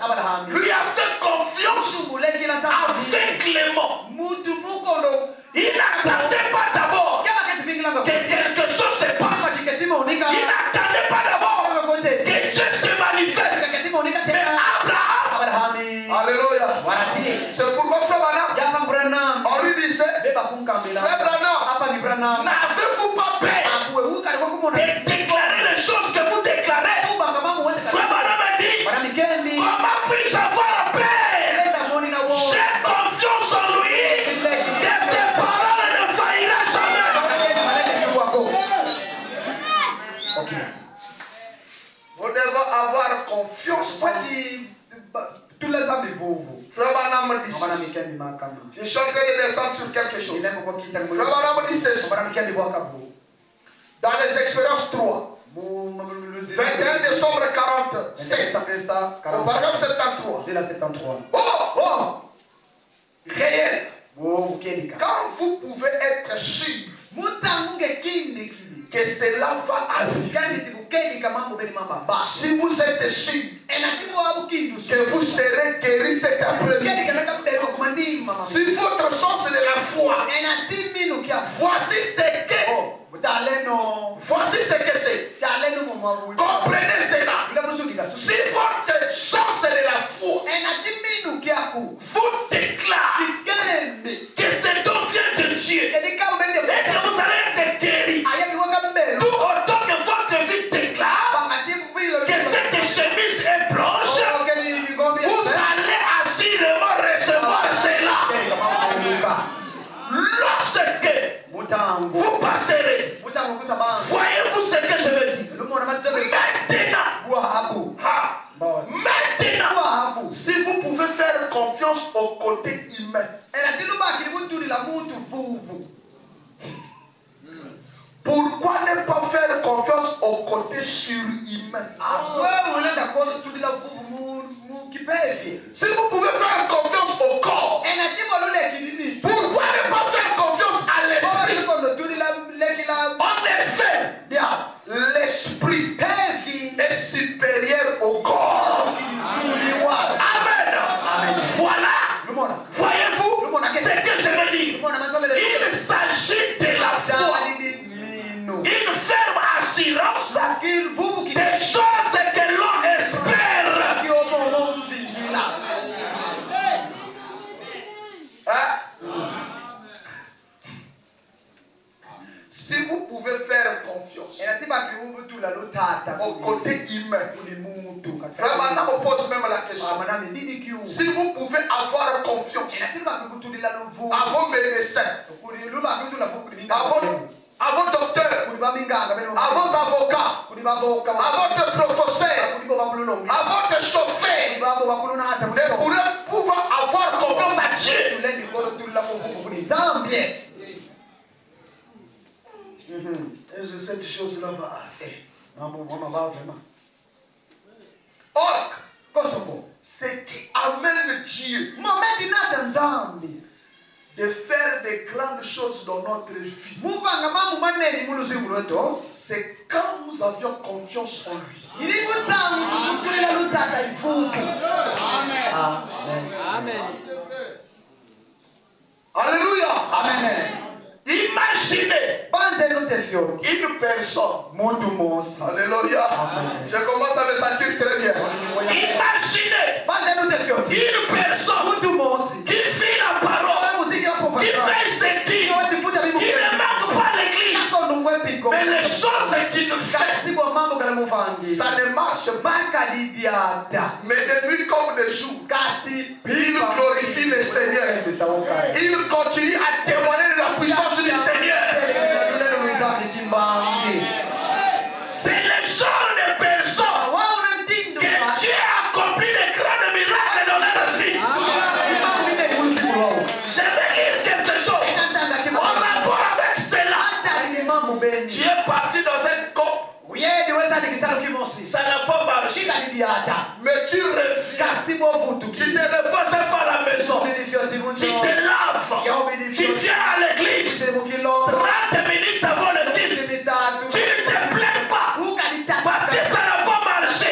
Abraham lui a fait confiance aveuglément. Il n'attendait pas d'abord que quelque chose se passe. Il n'attendait pas d'abord que Dieu se manifeste. Mais Abraham, alléluia. C'est pourquoi frère Branham, on lui disait, frère Branham, n'avez-vous pas peur de déclarer les choses que vous déclarez? Frère Branham a dit, comment puis-je avoir peur? J'ai confiance en lui, que ses paroles ne failliront jamais. Vous devez avoir confiance en lui. Frère Branham dit ceci. Je suis en train de descendre sur quelque chose. Frère Branham dit ceci. Dans les expériences 3, 21 décembre 47, au paragraphe 73. Oh! Réel. Quand vous pouvez être sûr que cela va arriver, si vous êtes sûr que vous serez guéri cet après-midi, si votre sens de la foi, voici ce que c'est. Comprenez cela. Si votre sens de la foi vous déclare que cet homme vient de Dieu et que vous allez être guéri, tout autant que votre vie déclare que cette chemise est blanche, vous allez assurément recevoir cela. Lorsque vous passerez, voyez-vous ce que je veux dire? Maintenant, si vous pouvez faire confiance au côté humain, pourquoi ne pas faire confiance au côté surhumain? Si vous pouvez faire confiance au corps, pourquoi ne pas faire confiance à l'esprit? En effet, l'esprit est supérieur au corps. Amen. Voilà. Voyez-vous ce que je veux dire? Il s'agit de la foi. Une ferme assurance au côté humain. Vraiment, on pose même la question. Si vous pouvez avoir confiance à vos médecins, à vos docteurs, à vos avocats, à votre professeur, à votre chauffeur, vous pourrez pouvoir avoir confiance à Dieu. Et cette chose-là va arrêter. Or, ce qui amène Dieu de faire des grandes choses dans notre vie, c'est quand nous avions confiance en lui. Amen. Alléluia. Amen. Imaginez une personne. Alléluia. Je commence à me sentir très bien. Imaginez une personne qui fit la parole, qui fait ses dires, qui ne manque pas l'église. Mais les choses qu'il fait, ça ne marche pas. Mais de nuit comme de jour, il glorifie le Seigneur. Il continue à témoigner de la puissance du Seigneur. C'est le genre de personnes que Dieu a accompli des grands miracles dans leur vie. Je vais dire quelque chose. En rapport avec cela, tu es parti dans un corps. Ça n'a pas marché. Mais tu reviens. Tu te reposes pas à la maison. Tu te laves. Tu viens à l'église. 30 minutes avant le culte. Tu ne te plains pas. Parce que ça n'a pas marché.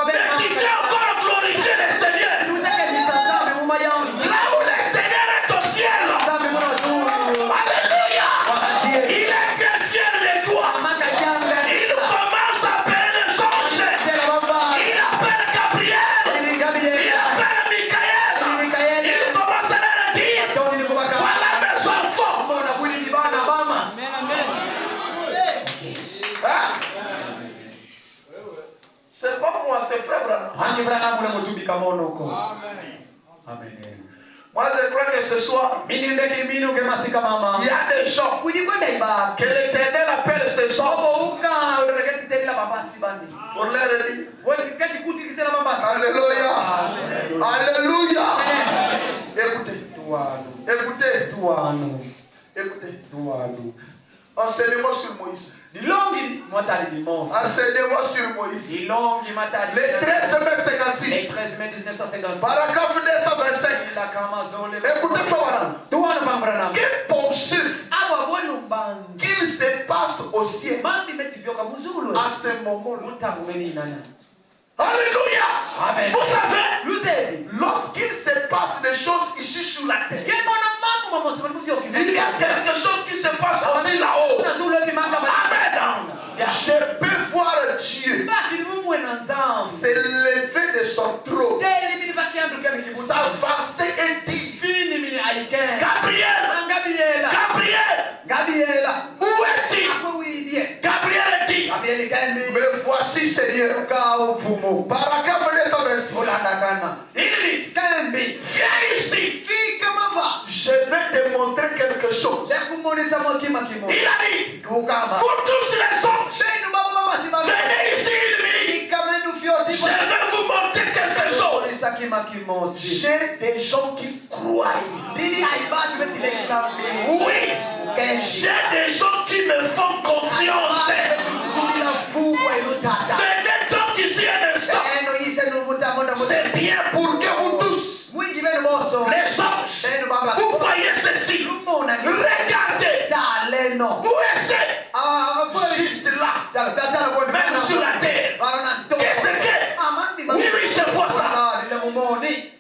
Mais tu viens encore glorifier le Seigneur. Là où le Seigneur est au ciel. Alléluia. Il est très fier de toi. Il commence à appeler les anges. Il appelle Gabriel. Il appelle Michael. Il commence à leur dire, voilà mes enfants. Hein? C'est pas moi, c'est frère Branham. Moi je crois que ce soir, il y a des gens que l'Éternel appelle ce soir pour leur dire Alléluia. Alléluia. Écoutez. Enseignement sur Moïse. Enseignement sur Moïse. Le 13 mai 56. Paragraphe 225. Écoutez, Fawara. Que pensez-vous qu'il se passe au ciel à ce moment-là? Alléluia. Amen. Vous savez, lorsqu'il se passe des choses ici sur la terre, il y a quelque chose qui se passe aussi là-haut. Amen. Je peux voir Dieu s'élever de son trône, s'avancer et dire Gabriel, où es-tu? Gabriel dit, me voici Seigneur. Paragraphe 226. Il dit, viens ici. Je vais te montrer quelque chose. Il a dit, vous tous les hommes, venez ici une minute. Je vais vous montrer quelque chose. J'ai des gens qui croient. Oui, j'ai des gens qui me font confiance. Venez donc ici un instant. C'est bien pour que vous tous, les anges, vous voyez ceci. Regardez. Où est-ce? Juste là. Même sur la terre. Qu'est-ce que? Oui, je vois ça.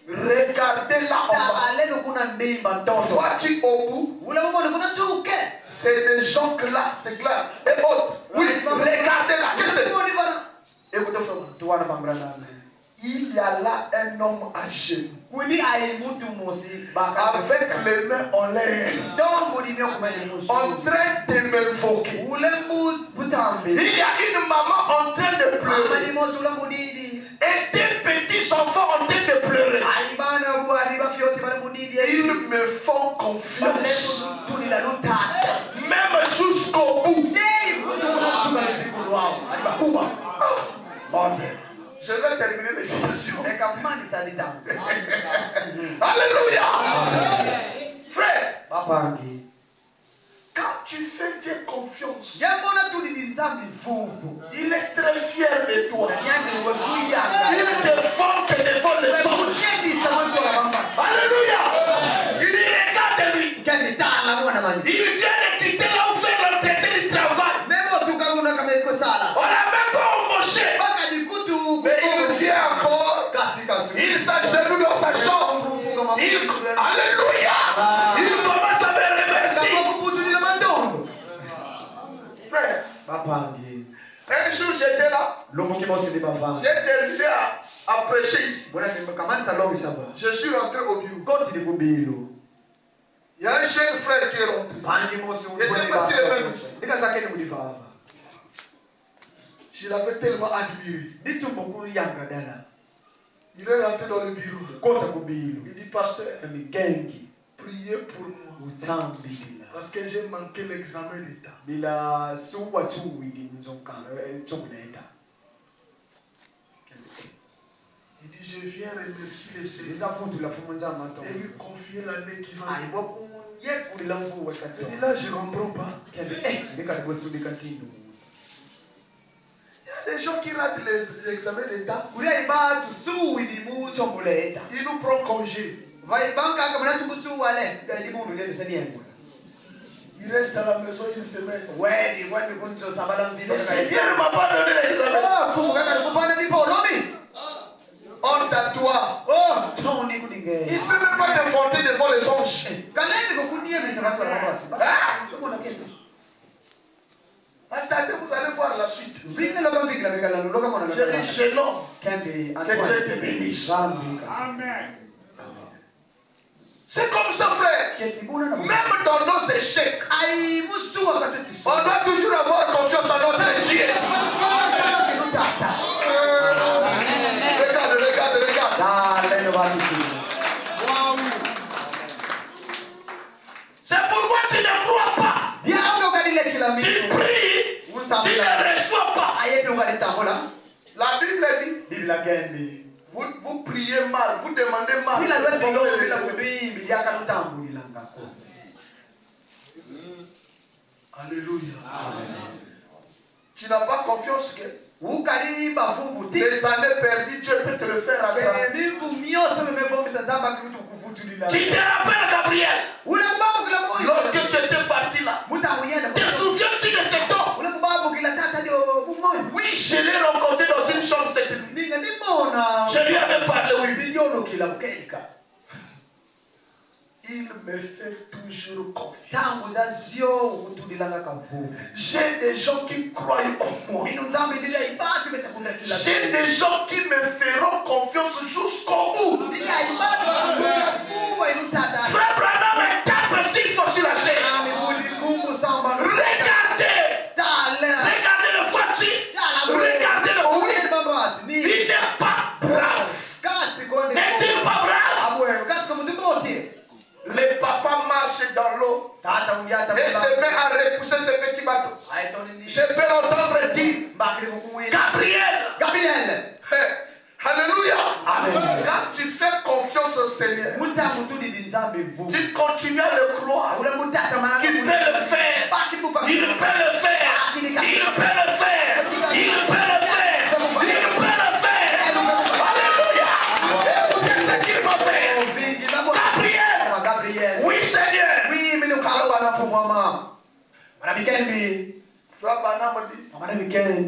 Regardez là en bas. Vois-tu au bout? C'est des gens que là, c'est clair. Et autres. Oui, regardez là. Qu'est-ce que c'est? Écoutez, il y a là un homme âgé. Kuni ai mutu mosi Avec les mains en l'air. En train de m'invoquer. Il y a une maman en train de pleurer. Et des petits enfants en train de pleurer. Ils me font confiance. Même jusqu'au bout. Je vais terminer les citations. Alléluia. Frère, quand tu fais Dieu confiance, il est très fier de toi. Il défend que défend les anges. Alléluia. Il dit regarde-lui. Il vient de quitter là où fait l'entretien du travail. On n'a même pas embauché. Mais il vient encore. Il s'agenouille dans sa chambre. Alléluia. Il commence à me remercier. Frère, un jour j'étais là. J'ai terminé à prêcher ici. Je suis rentré au bureau. Il y a un jeune frère qui est rentré. Et c'est pas si le même. Je l'avais tellement admiré. Il est rentré dans le bureau. Il dit, pasteur, priez pour moi. Parce que j'ai manqué l'examen d'État. Il dit, je viens remercier le Seigneur et lui confier l'année qui va. Il dit, là, je ne comprends pas. Il y a des gens qui ratent les examens d'État. Il nous prend congé. Il reste à la maison une semaine. Le Seigneur ne m'a pas donné l'examen. Honte à toi. Il ne peut même pas t'informer devant les anges. Attendez, vous allez voir la suite. Je dis, gênant. Que Dieu te bénisse. Amen. C'est comme ça, frère. Même dans nos échecs, on doit toujours avoir confiance en notre Dieu. Regarde. C'est pourquoi tu ne crois pas. Tu pries, tu ne reçois pas. La Bible dit, vous priez mal, vous demandez mal. Alléluia. Tu n'as pas confiance que les années perdues, Dieu peut te le faire à toi. Tu te rappelles, Gabriel, lorsque tu étais parti là, te souviens-tu de cet homme? Oui, je l'ai rencontré dans une chambre cette nuit. Je lui avais parlé, oui. Il me fait toujours confiance. J'ai des gens qui croient en moi. J'ai des gens qui me feront confiance jusqu'au bout. Frère Branham est tape s'il faut sur la chaîne. Regardez le voiture. Regardez le bruit. Il n'est pas brave. N'est-il pas brave? Le papa marche dans l'eau et se met à repousser ce petit bateau. Je peux l'entendre dire, Gabriel. Alléluia. Quand tu fais confiance au Seigneur, tu continues à le croire. Il peut le faire. Il peut le faire. Il peut le faire. Il peut le faire. Il peut le faire. Alléluia. Écoutez ce qu'il va faire. Gabriel. Oui, Seigneur. Frère Branham dit,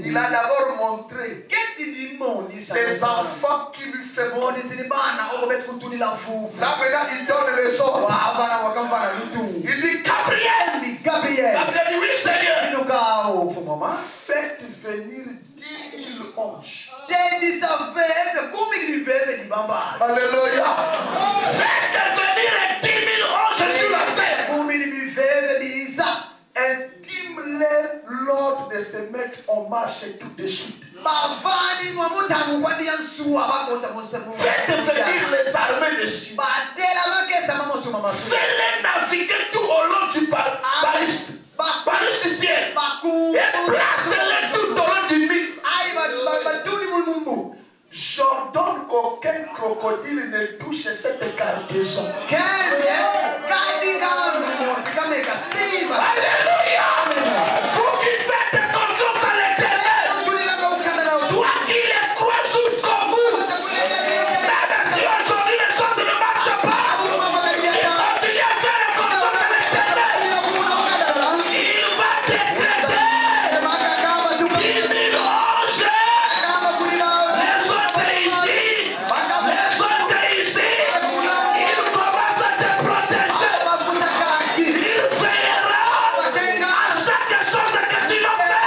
il a d'abord montré ses enfants qui lui fait bon. Là maintenant, il donne les ordres. Il dit, Gabriel dit, oui, Seigneur. Faites venir 10 000 anges. Alléluia. Faites venir 10 000 anges sur la scène. Intime-les l'ordre de se mettre en marche tout de suite. Faites venir les armées dessus. Faites-les naviguer tout au long du baliste du ciel. Et placez-les tout au long du Nil. J'ordonne qu'aucun crocodile ne touche cette cargaison. Alléluia. Vous qui faites confiance à l'Éternel, toi qui les crois jusqu'au bout, même si aujourd'hui les choses ne marchent pas, il continue à faire confiance à l'Éternel. Il va décréter 10 000 anges. Les autres ici, il commence à te protéger. Il veillera à chaque chose que tu vas faire.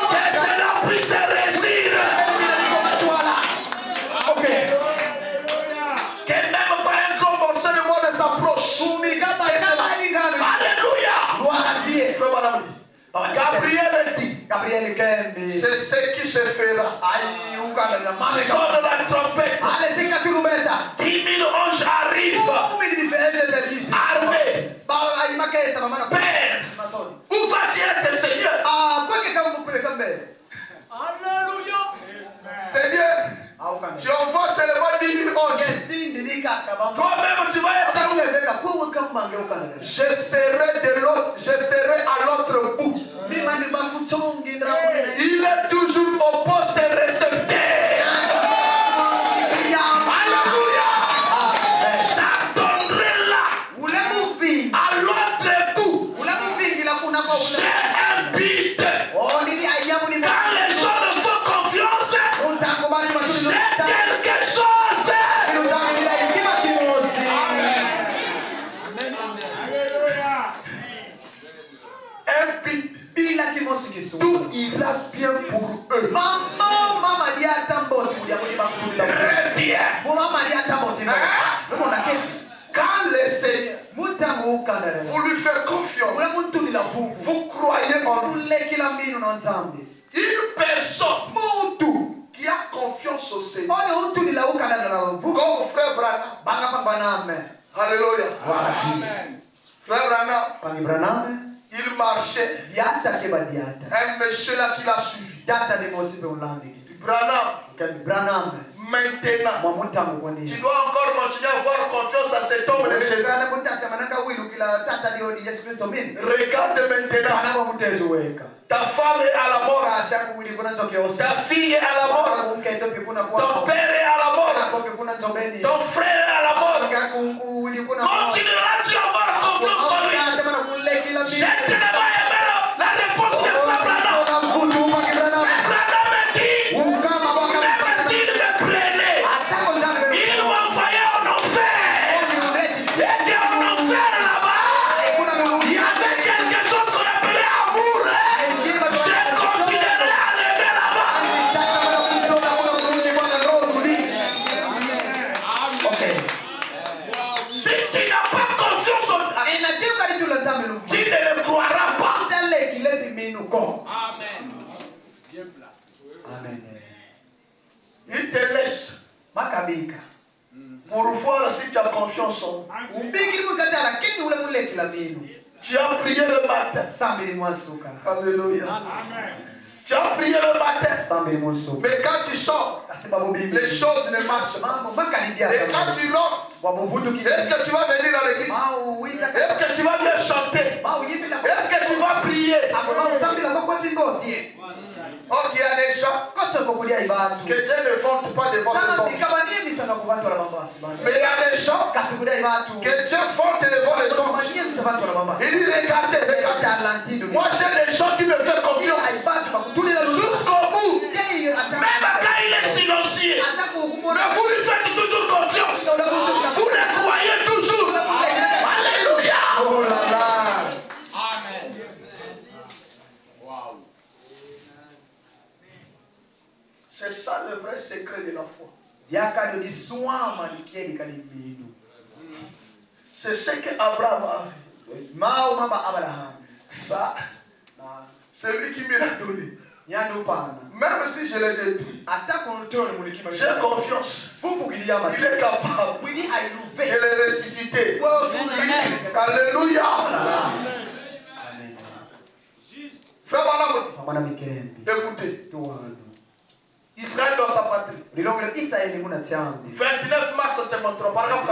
Que cela puisse réussir. Ok. Que même pas un gros morceau de moi ne s'approche. Alléluia. Gabriel dit, c'est ce qui se fera. Sonne la trompette. 10 000 anges arrivent. Armés. Père, où va-t-il être, Seigneur? Alléluia. Seigneur, tu envoies seulement 10 000 anges. Toi-même, tu vas être où? Je serai à l'autre bout. Il est toujours au poste récepteur. Alléluia. J'attendrai là, à l'autre bout. J'ai un but. Quand les gens me font confiance, j'ai quelque chose. Un but. Tout ira bien pour eux. Très bien. Quand le Seigneur, vous lui faites confiance, vous croyez en lui. Une personne qui a confiance au Seigneur, comme frère Branham. Alléluia. Amen. Frère Branham, il marchait. Un monsieur là qui l'a suivi. Branham, maintenant, tu dois encore continuer à avoir confiance à cet homme de Jésus. Regarde maintenant. Ta femme est à la mort. Ta fille est à la mort. Ton père est à la mort. Ton frère est à la mort. Continueras-tu à avoir confiance en lui? Je te demande la réponse de Frère Branham. Tu ne le croiras pas. Amen. Bien placé. Amen. Il te laisse pour voir si tu as confiance en lui. Tu as prié le matin. Alléluia. Amen. Tu as prié le matin. Mais quand tu sors, les choses ne marchent pas. Et quand tu rentres, est-ce que tu vas venir dans l'église? Est-ce que tu vas bien chanter? Est-ce que tu vas prier? Or, il y a des gens que Dieu ne vante pas devant ses hommes. Mais il y a des gens que Dieu vante devant les hommes. Il dit, regardez. Moi, j'ai des gens qui me font confiance. Jusqu'au bout. Même quand il est silencieux. Mais vous lui faites toujours confiance. Vous le croyez toujours. Alléluia. Oh là là. Amen. Wow. C'est ça le vrai secret de la foi. C'est ce qu'Abraham a fait. Ça, c'est lui qui me l'a donné. Même si je l'ai détruit, j'ai confiance. Il est capable de le ressusciter. Alléluia. Frère Madame, écoutez. Israël dans sa patrie. 29 mars 53, paragraphe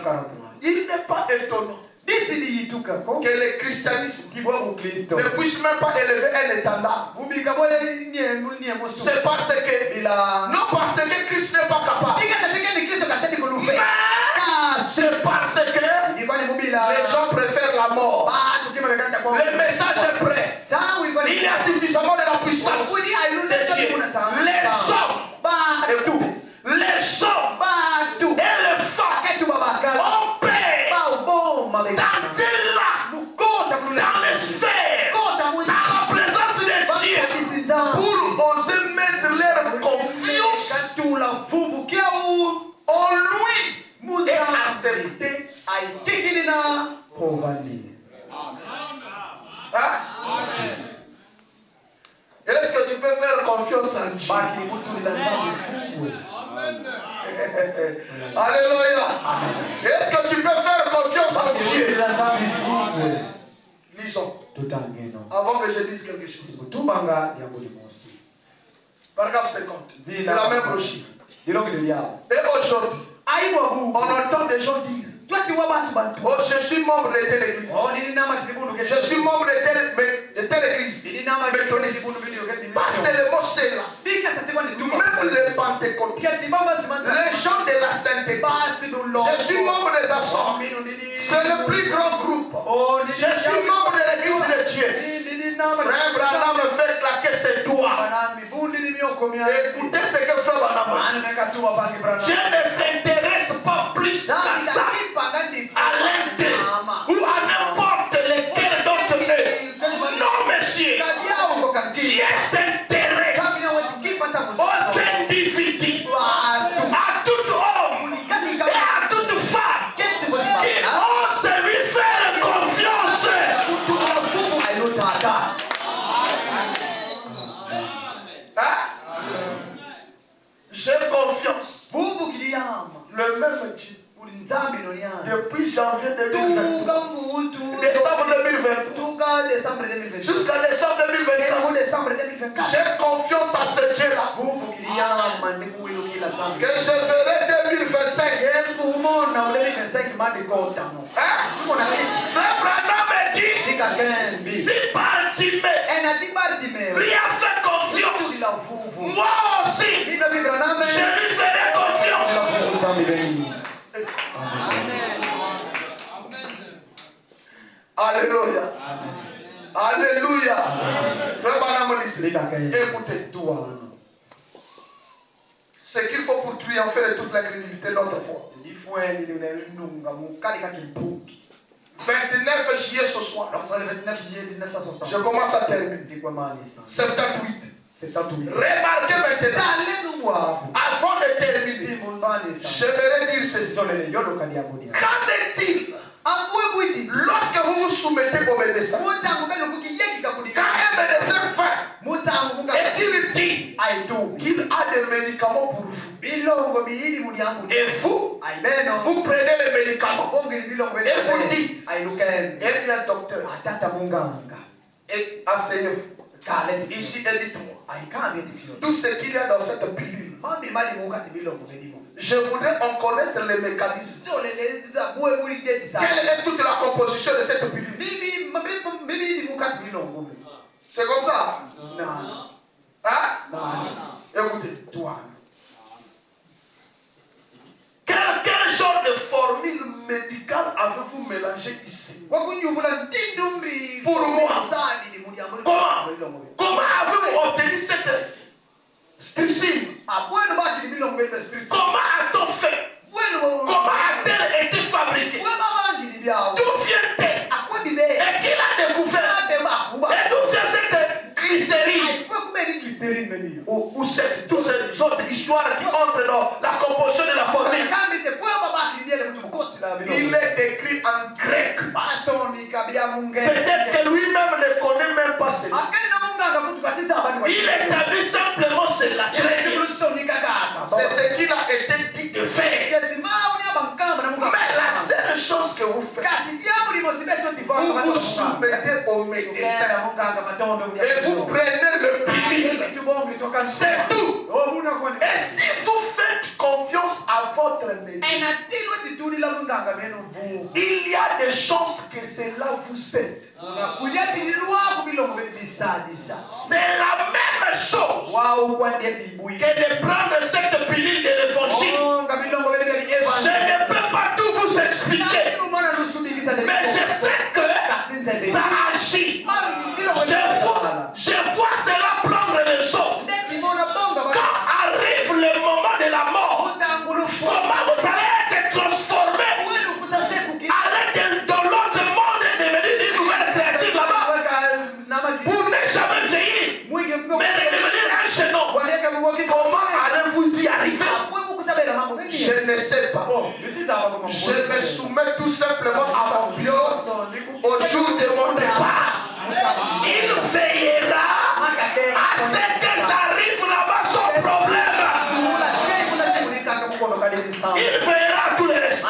43. Il n'est pas étonnant que le christianisme ne puisse même pas élever un étendard. C'est parce que, non parce que Christ n'est pas capable, mais c'est parce que les gens préfèrent la mort. Le message est prêt. Il y a suffisamment de la puissance de Dieu. Les hommes et les femmes ont paix dans les sphères, dans la présence de Dieu, pour oser mettre leur confiance en lui et accepter Est-ce que tu peux faire confiance en Dieu? Alléluia. Est-ce que tu peux faire confiance en Dieu? Lisons. Avant que je dise quelque chose. Paragraphe 50. De la même brochure. Et aujourd'hui, on entend des gens dire: oh, je suis membre de telle église. Je suis membre de telle église. Pas seulement celle-là. Même les pentecôtistes, les gens de la sainteté. Je suis membre des assemblées. C'est le plus grand groupe. Je suis membre de l'église de Dieu. Frère Branham me fait claquer ses doigts. Écoutez ce que Frère Branham. Dieu ne s'intéresse pas plus à ça, à l'intérieur ou à n'importe lequel d'entre eux. Non, monsieur. Dieu s'intéresse aux individus, à tout homme et à toute femme qui ose lui faire confiance. J'ai confiance. Le même Dieu. Depuis janvier 2020, décembre 2020, jusqu'à décembre 2024, j'ai confiance à ce Dieu-là. Que je verrai 2025. Frère Branham me dit: si Bartimée lui a fait confiance, moi aussi, je lui ferai confiance. Alléluia. Alléluia. Frère Branham dit: écoutez, ce qu'il faut pour triompher de toute la crédibilité de notre foi. 29 juillet ce soir. Je commence à terminer. 78. Remarquez maintenant, avant de terminer, j'aimerais dire ceci. Qu'en est-il lorsque vous vous soumettez au médecin? Quand un médecin fait et qu'il dit qu'il a des médicaments pour vous, et vous prenez les médicaments et vous dites: eh bien docteur, et asseyez-vous. Ici, et dites-moi tout ce qu'il y a dans cette pilule. Je voudrais en connaître les mécanismes. Quelle est toute la composition de cette pilule? C'est comme ça? Hein? Écoutez, toi. Quel genre de formule médicale avez-vous mélangé ici? Pour moi, comment avez-vous obtenu cette structure? Comment a-t-on fait? Comment a-t-elle été fabriquée? D'où vient-elle? Et qui l'a découvert? Et d'où vient cette glycérine? Ou toutes ces autres histoires qui entrent dans la composition de la formule. Il est écrit en grec. Peut-être que lui-même ne connaît même pas cela. Il établit simplement cela. C'est ce qu'il a été dit de faire. Mais la seule chose que vous faites, vous vous soumettez au médecin et vous prenez le pilule. C'est tout. Et si vous faites confiance à votre médecin, il y a des chances que cela vous aide. C'est la même chose que de prendre cette pilule de l'évangile. Je ne peux pas tout vous expliquer, mais je sais que ça agit. Je vois cela prendre les autres. Quand arrive le moment de la mort, comment vous allez être transformé, aller dans l'autre monde et devenir une nouvelle créature là-bas, pour ne jamais vieillir, mais devenir un jeune homme. Comment allez-vous y arriver? Je ne sais pas. Je me soumets tout simplement à mon Dieu au jour de mon départ. Il veillera à ce que j'arrive là-bas sans problème. Il veillera tous les restes.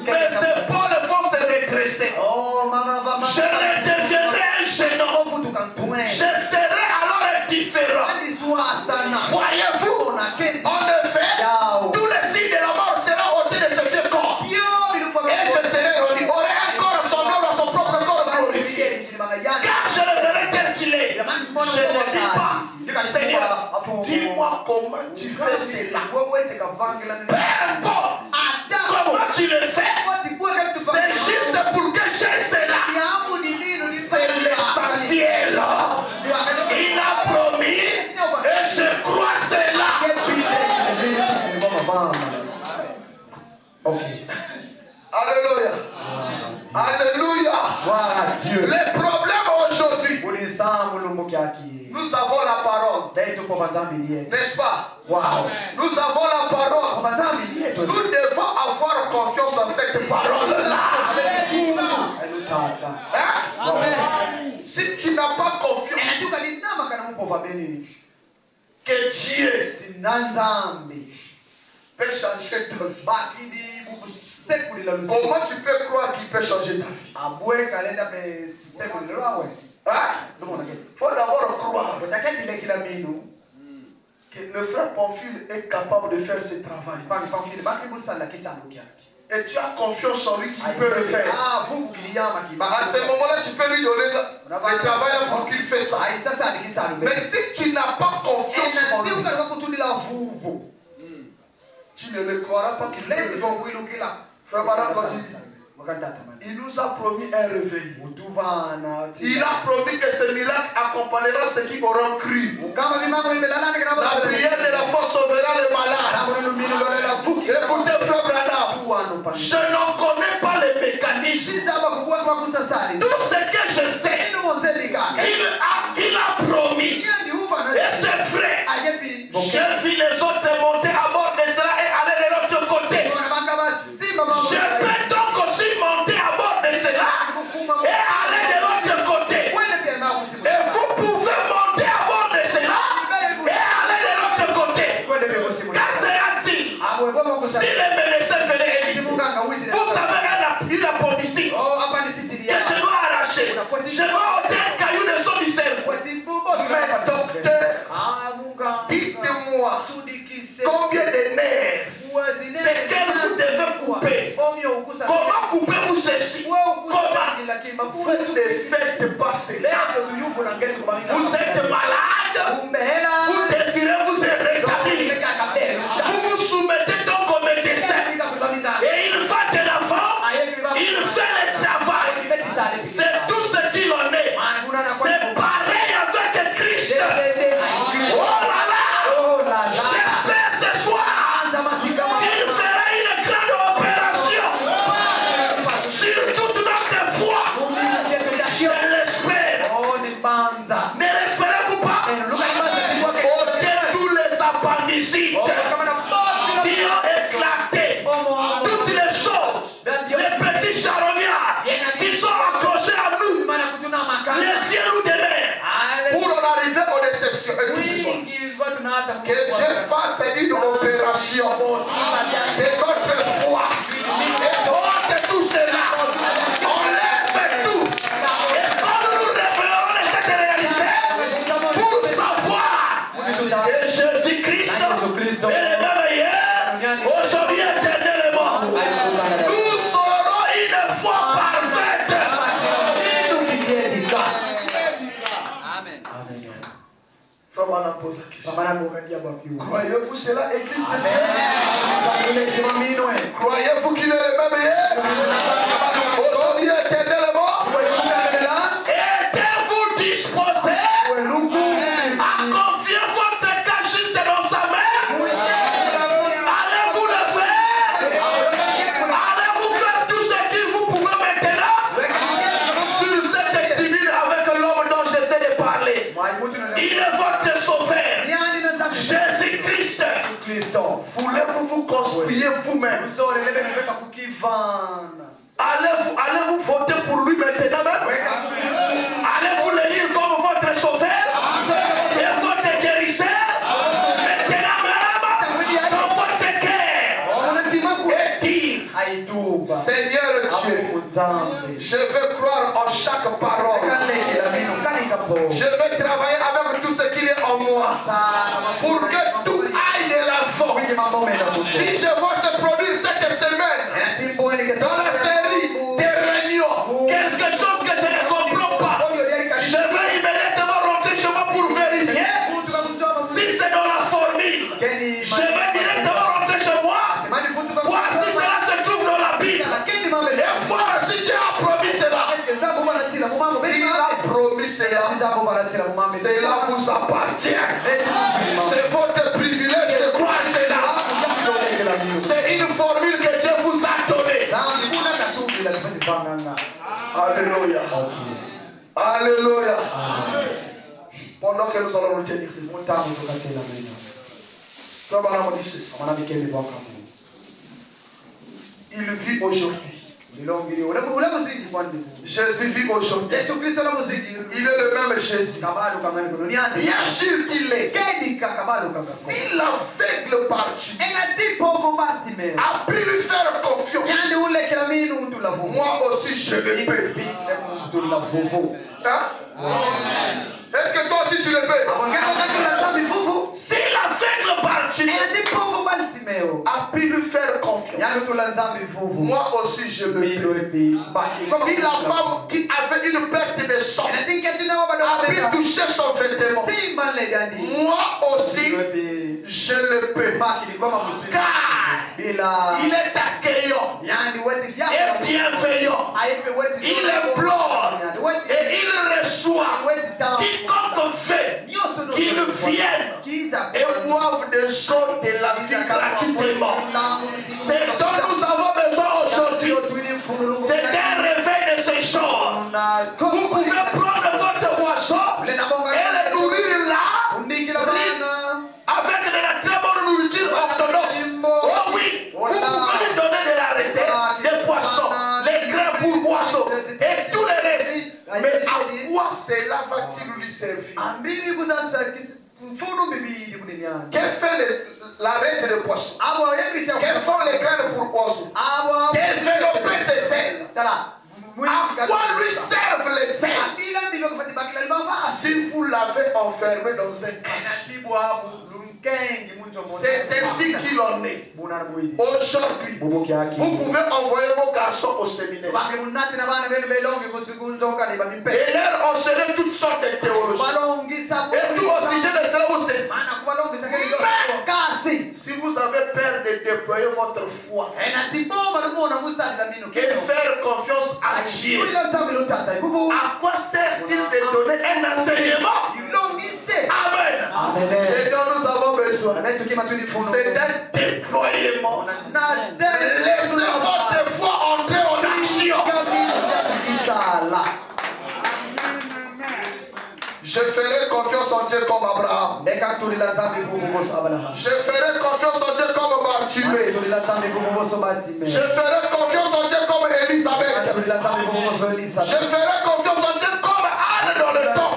Mais ces folles vont se redresser. Je redeviendrai un jeune homme. Je serai alors indifférent. Voyez-vous, en effet, tous les signes de la mort seront ôtés de ce vieux corps. Et je serai remis. Aurait un corps semblable à son propre corps glorifié. Car je le verrai tel qu'il est. Je ne dis pas, Seigneur, dis-moi comment tu fais cela. Peu importe comment tu le fais, c'est juste pour que j'ai cela. C'est l'essentiel. Il a promis et je crois cela. Alléluia. Alléluia. Les problèmes aujourd'hui, nous avons la parole. N'est-ce pas? Nous avons la parole. Nous devons avoir confiance en cette parole-là. Si tu n'as pas confiance que Dieu peut changer ta vie, comment tu peux croire qu'il peut changer ta vie? Il faut d'abord croire que le frère Pamphile est capable de faire ce travail. Et tu as confiance en lui qu'il peut le faire. À ce moment-là, tu peux lui donner le travail pour qu'il fasse ça. Mais si tu n'as pas confiance en lui, tu ne le croiras pas qu'il peut le faire. Frère Madame, quand il dit, il nous a promis un réveil. Il a promis que ce miracle accompagnera ceux qui auront cru. La prière de la foi sauvera les malades. Et pour tes frères Branham, je n'en connais pas les mécanismes. Tout ce que je sais, il a promis. Et c'est vrai. J'ai vu les autres monter à bord de cela et aller de l'autre côté. Je peux donc aussi monter à bord de cela et aller de l'autre côté. Et vous pouvez monter à bord de cela et aller de l'autre côté. Qu'en sera-t-il si les médecins venaient et disaient, vous avez une appendicite que je dois arracher, je dois ôter un caillou de son du cerveau. Mais docteur, dites-moi combien de nerfs c'est qu'elle vous devez couper. Comment coupez-vous ceci? Comment? Vous ne faites pas cela. Vous êtes malade. Vous désirez vous rétablir. Vous vous soumettez donc au médecin. Et il va de l'avant. Il fait le travail. C'est tout ce qu'il en est. C'est pareil avec Christ. Oh là là. J'espère ce soir. Il fera une grande opération sur toute notre foi. Je l'espère. Ne l'espérez-vous pas? homicides qui ont éclaté. Toutes les choses, les petits charognards qui sont accrochés à nous, les cieux nous demeurent. Pour en arriver aux déceptions. Et tout ce soir, que Dieu fasse une opération de votre foi. Et porte tout cela. Enlève tout. Et quand nous révélons cette réalité, pour savoir que Jésus-Christ est le même hier, aujourd'hui éternellement, nous serons une foi parfaite. Frère Manan pose la question. Croyez-vous cela, Église de Dieu? Croyez-vous qu'il est le même hier? Aujourd'hui éternellement? Êtes-vous disposés à confier votre cas juste dans sa main? Allez-vous le faire? Allez-vous faire tout ce que vous pouvez maintenant sur cette tribune avec l'homme dont j'essaie de parler? Il est votre sauveur, Jésus-Christ. Voulez-vous vous construire vous-même? Allez-vous voter pour lui maintenant même? Allez-vous le lire comme votre sauveur et votre guérisseur maintenant même dans votre cœur? Et dire, Seigneur Dieu, je veux croire en chaque parole. Je vais travailler avec tout ce qui est en moi pour que tout aille de l'avant. Si je vois se produire cette semaine dans la série des réunions, quelque chose que je ne comprends pas, je vais immédiatement rentrer chez moi pour vérifier si c'est dans la formule. Je vais directement rentrer chez moi, voir si cela se trouve dans la Bible et voir si Dieu a promis cela. Il a promis cela. Cela vous appartient. C'est votre privilège de croire cela. C'est une formule que Dieu vous a donnée. Alléluia. Alléluia. Pendant que nous allons retenir, il vit aujourd'hui. Jésus vit aujourd'hui. Il est le même Jésus. Bien sûr qu'il est. Si l'aveugle parti a pu lui faire confiance, moi aussi je le peux. Hein? Est-ce que toi aussi tu le peux? Si l'aveugle parti a pu lui faire confiance, moi aussi je le peux. Si la femme qui avait une perte de sang a pu toucher son vêtement, moi aussi je le peux. Car il est accueillant et bienveillant. Il implore et il reçoit quiconque fait qu'il vienne et boive des eaux de la vie gratuitement. C'est dont nous avons besoin aujourd'hui. C'est un réveil de ce genre. Vous pouvez prendre votre boisson et le nourrir là avec de la très bonne nourriture orthodoxe. Oh oui, vous pouvez lui donner de l'arrêté, des poissons, les grains pour boisson et tout le reste. Mais à quoi cela va-t-il lui servir? Que fait l'arrêt de poisson? Que font les graines pour poisson? Développer ses ailes. À quoi lui servent les ailes? Si vous l'avez enfermé dans un cage, c'est ainsi qu'il en est. Aujourd'hui, vous pouvez envoyer vos garçons au séminaire et leur enseigner toutes sortes de théologies. Et tout au sujet de cela, vous savez. Si vous avez peur de déployer votre foi et faire confiance à Dieu, à quoi sert-il de donner un enseignement? Amen. C'est dont nous avons besoin. C'est un déploiement. Laissez votre foi entrer en action. Je ferai confiance en Dieu comme Abraham. Je ferai confiance en Dieu comme Bartimée. Je ferai confiance en Dieu comme Élisabeth. Je ferai confiance en Dieu comme Anne dans le temps.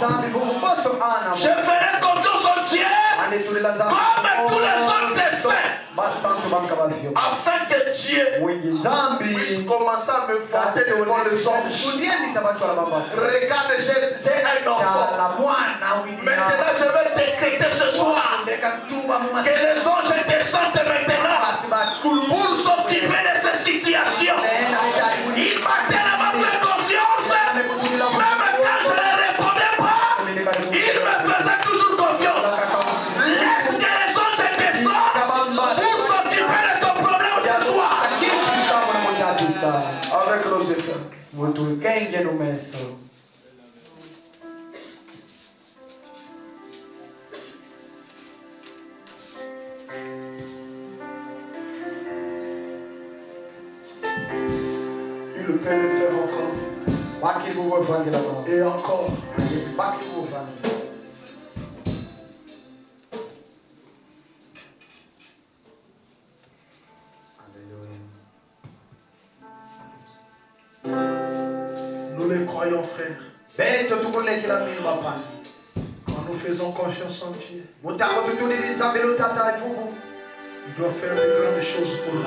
Je ferai confiance en Dieu comme tous les autres saints. Afin que Dieu puisse commencer à me vanter devant les anges. Regarde, j'ai un enfant. Maintenant, je vais décréter ce soir que les anges descendent maintenant pour s'occuper de ces situations. Il m'a tellement fait confiance, même quand je ne répondais pas, il me faisait toujours confiance. Laisse que les anges descendent pour s'occuper de ton problème ce soir. Avec nos effets. Il peut le faire encore. Et encore. Nous les croyons, frères. Quand nous faisons confiance en Dieu, il doit faire de grandes choses pour nous.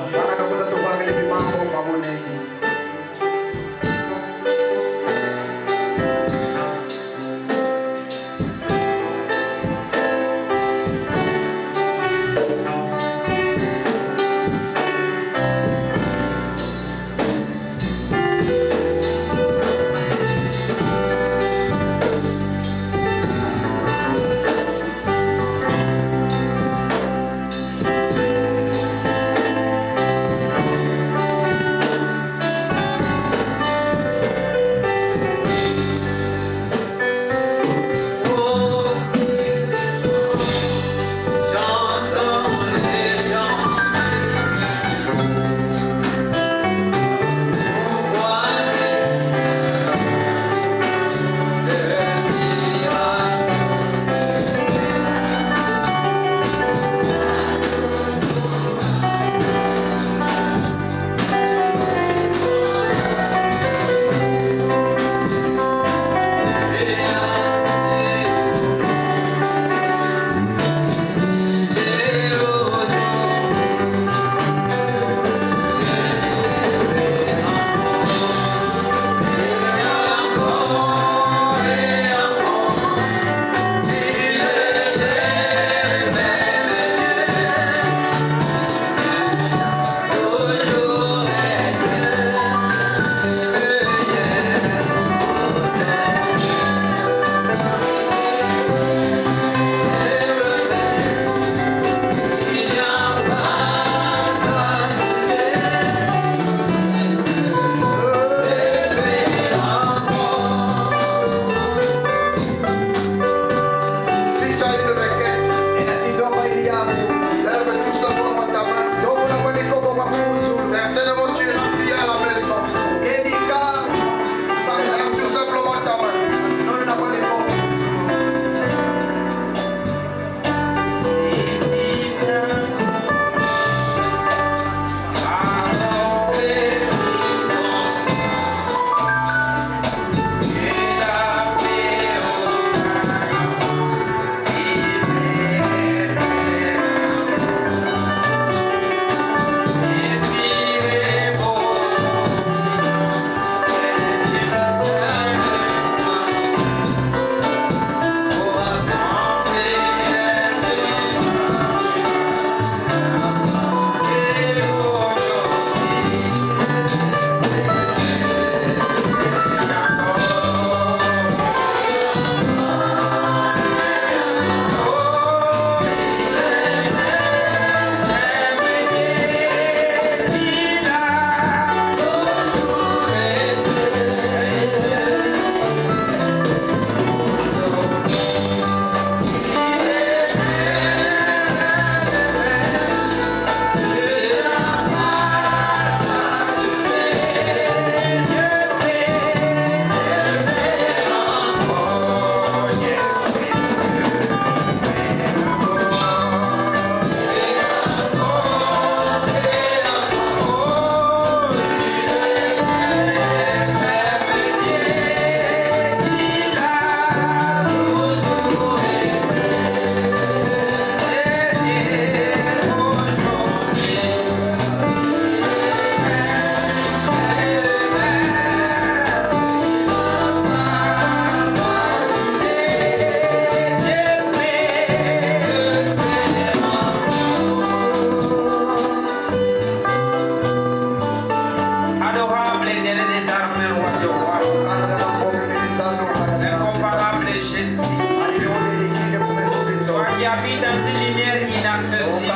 habitent dans une lumière inaccessible,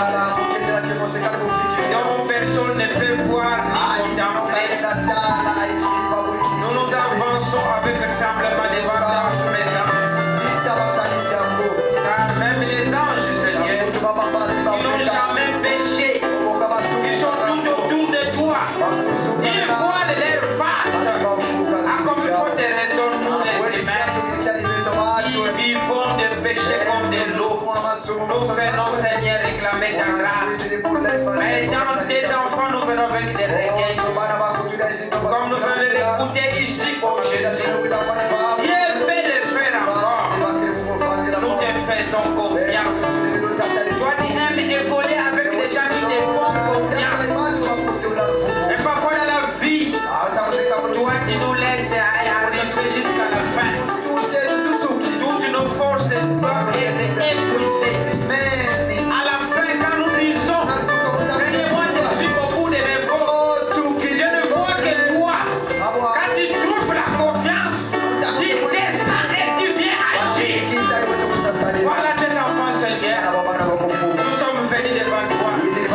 dont personne ne peut voir ni contempler. Nous nous avançons avec un tremblement devant ta présence. Car même les anges, Seigneur, ils n'ont jamais péché. Ils sont tout autour de toi. Ils voient leur face. À comme il faut te raisonner, nous les humains, qui vivons de péché comme de l'eau. Nous venons, Seigneur, réclamer ta grâce. Mais dans tes enfants, nous venons avec des regrets. Comme nous venons l'écouter ici, oh Jésus. Dieu peut le faire encore. Nous te faisons confiance. Toi, tu aimes évoluer avec des gens qui te font confiance. Et parfois dans la vie, toi, tu nous laisses arriver jusqu'à la fin. Toutes nos forces doivent être épuisées. Mais à la fin, quand nous disons, Seigneur, moi je suis au bout de mes forces, je ne vois que toi. Quand tu trouves la confiance, tu descends et tu viens agir. Voilà tes enfants, Seigneur. Nous sommes venus devant toi. C'est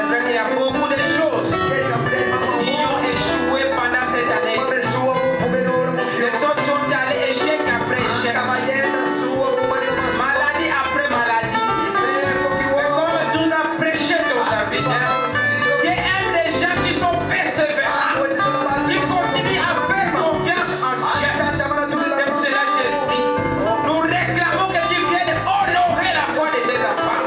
vrai qu'il y a beaucoup de choses qui ont échoué pendant cette année. Les autres sont allés échec après échec. Maladie après maladie. Mais comme nous avons prêché ton serviteur, qui aime les gens qui sont persévérants, qui continuent à faire confiance en Dieu. C'est pour cela que je dis, nous réclamons que tu viennes honorer la foi de tes enfants.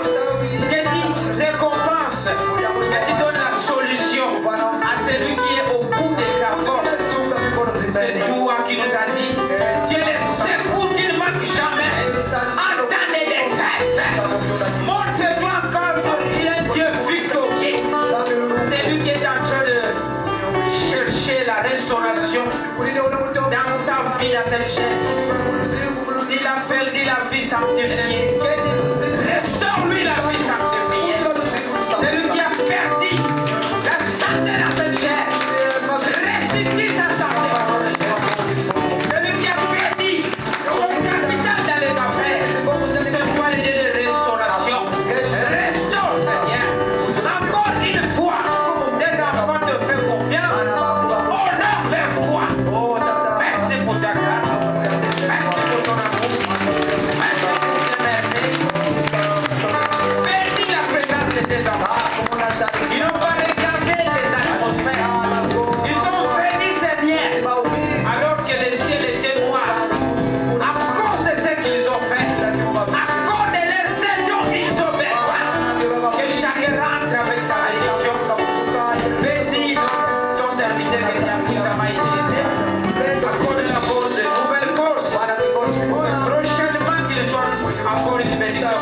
Que tu récompenses, que tu donnes la solution à celui qui est au bout de sa force. C'est toi qui nous as dit, tu es le secours qui ne manque jamais. En temps de détresse, montre-toi encore que tu es un Dieu victorieux. C'est lui qui est en train de chercher la restauration dans sa vie, dans cette chair. S'il a perdu la vie sanctifiée, restaure-lui la vie sanctifiée. C'est lui qui a perdu la santé dans cette chair. Restitue sa santé. C'est lui qui a perdu son capital dans les affaires. C'est toi le Dieu de restauration. Restaure, Seigneur. Encore une fois, tes enfants te font confiance. Honore leur foi. Merci pour ta grâce. Merci pour ton amour. Merci pour tes merveilles. Bénis la présence de tes enfants. Ils n'ont pas regardé les atmosphères. Ils sont venus, Seigneur, alors que le ciel était noir. À cause de ce qu'ils ont fait, à cause de leur Seigneur, ils ont besoin que chacun rentre avec sa bénédiction. Bénis ton serviteur que tu as puissamment utilisé. Accorde la force de nouvelles forces. Prochainement qu'il soit encore une bénédiction.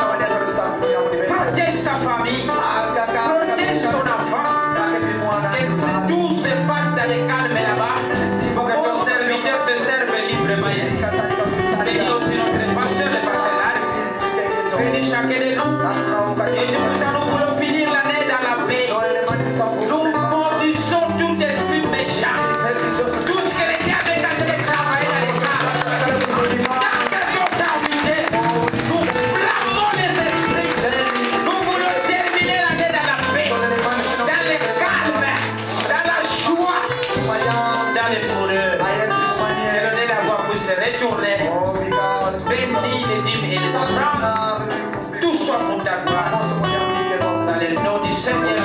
Protège sa famille. Protège son enfant. Que tout se passe dans le calme là-bas. Pour que ton serviteur te serve librement ici. Bénis aussi notre pasteur, le pasteur Larry. Bénis chacun de nous. Et nous voulons finir l'année dans la paix. Nous maudissons tout esprit méchant. Tout ce que les diables est en train de travailler dans les cas. Dans quelque serviteur, nous blâmons les esprits. Nous voulons terminer l'année dans la paix. Dans le calme. Dans la joie. Dans les bonheurs. Que le nez de la voix puisse se retourner. Bénis les dîmes et les offrandes. Tout soit pour ta gloire. Dans le nom du Seigneur.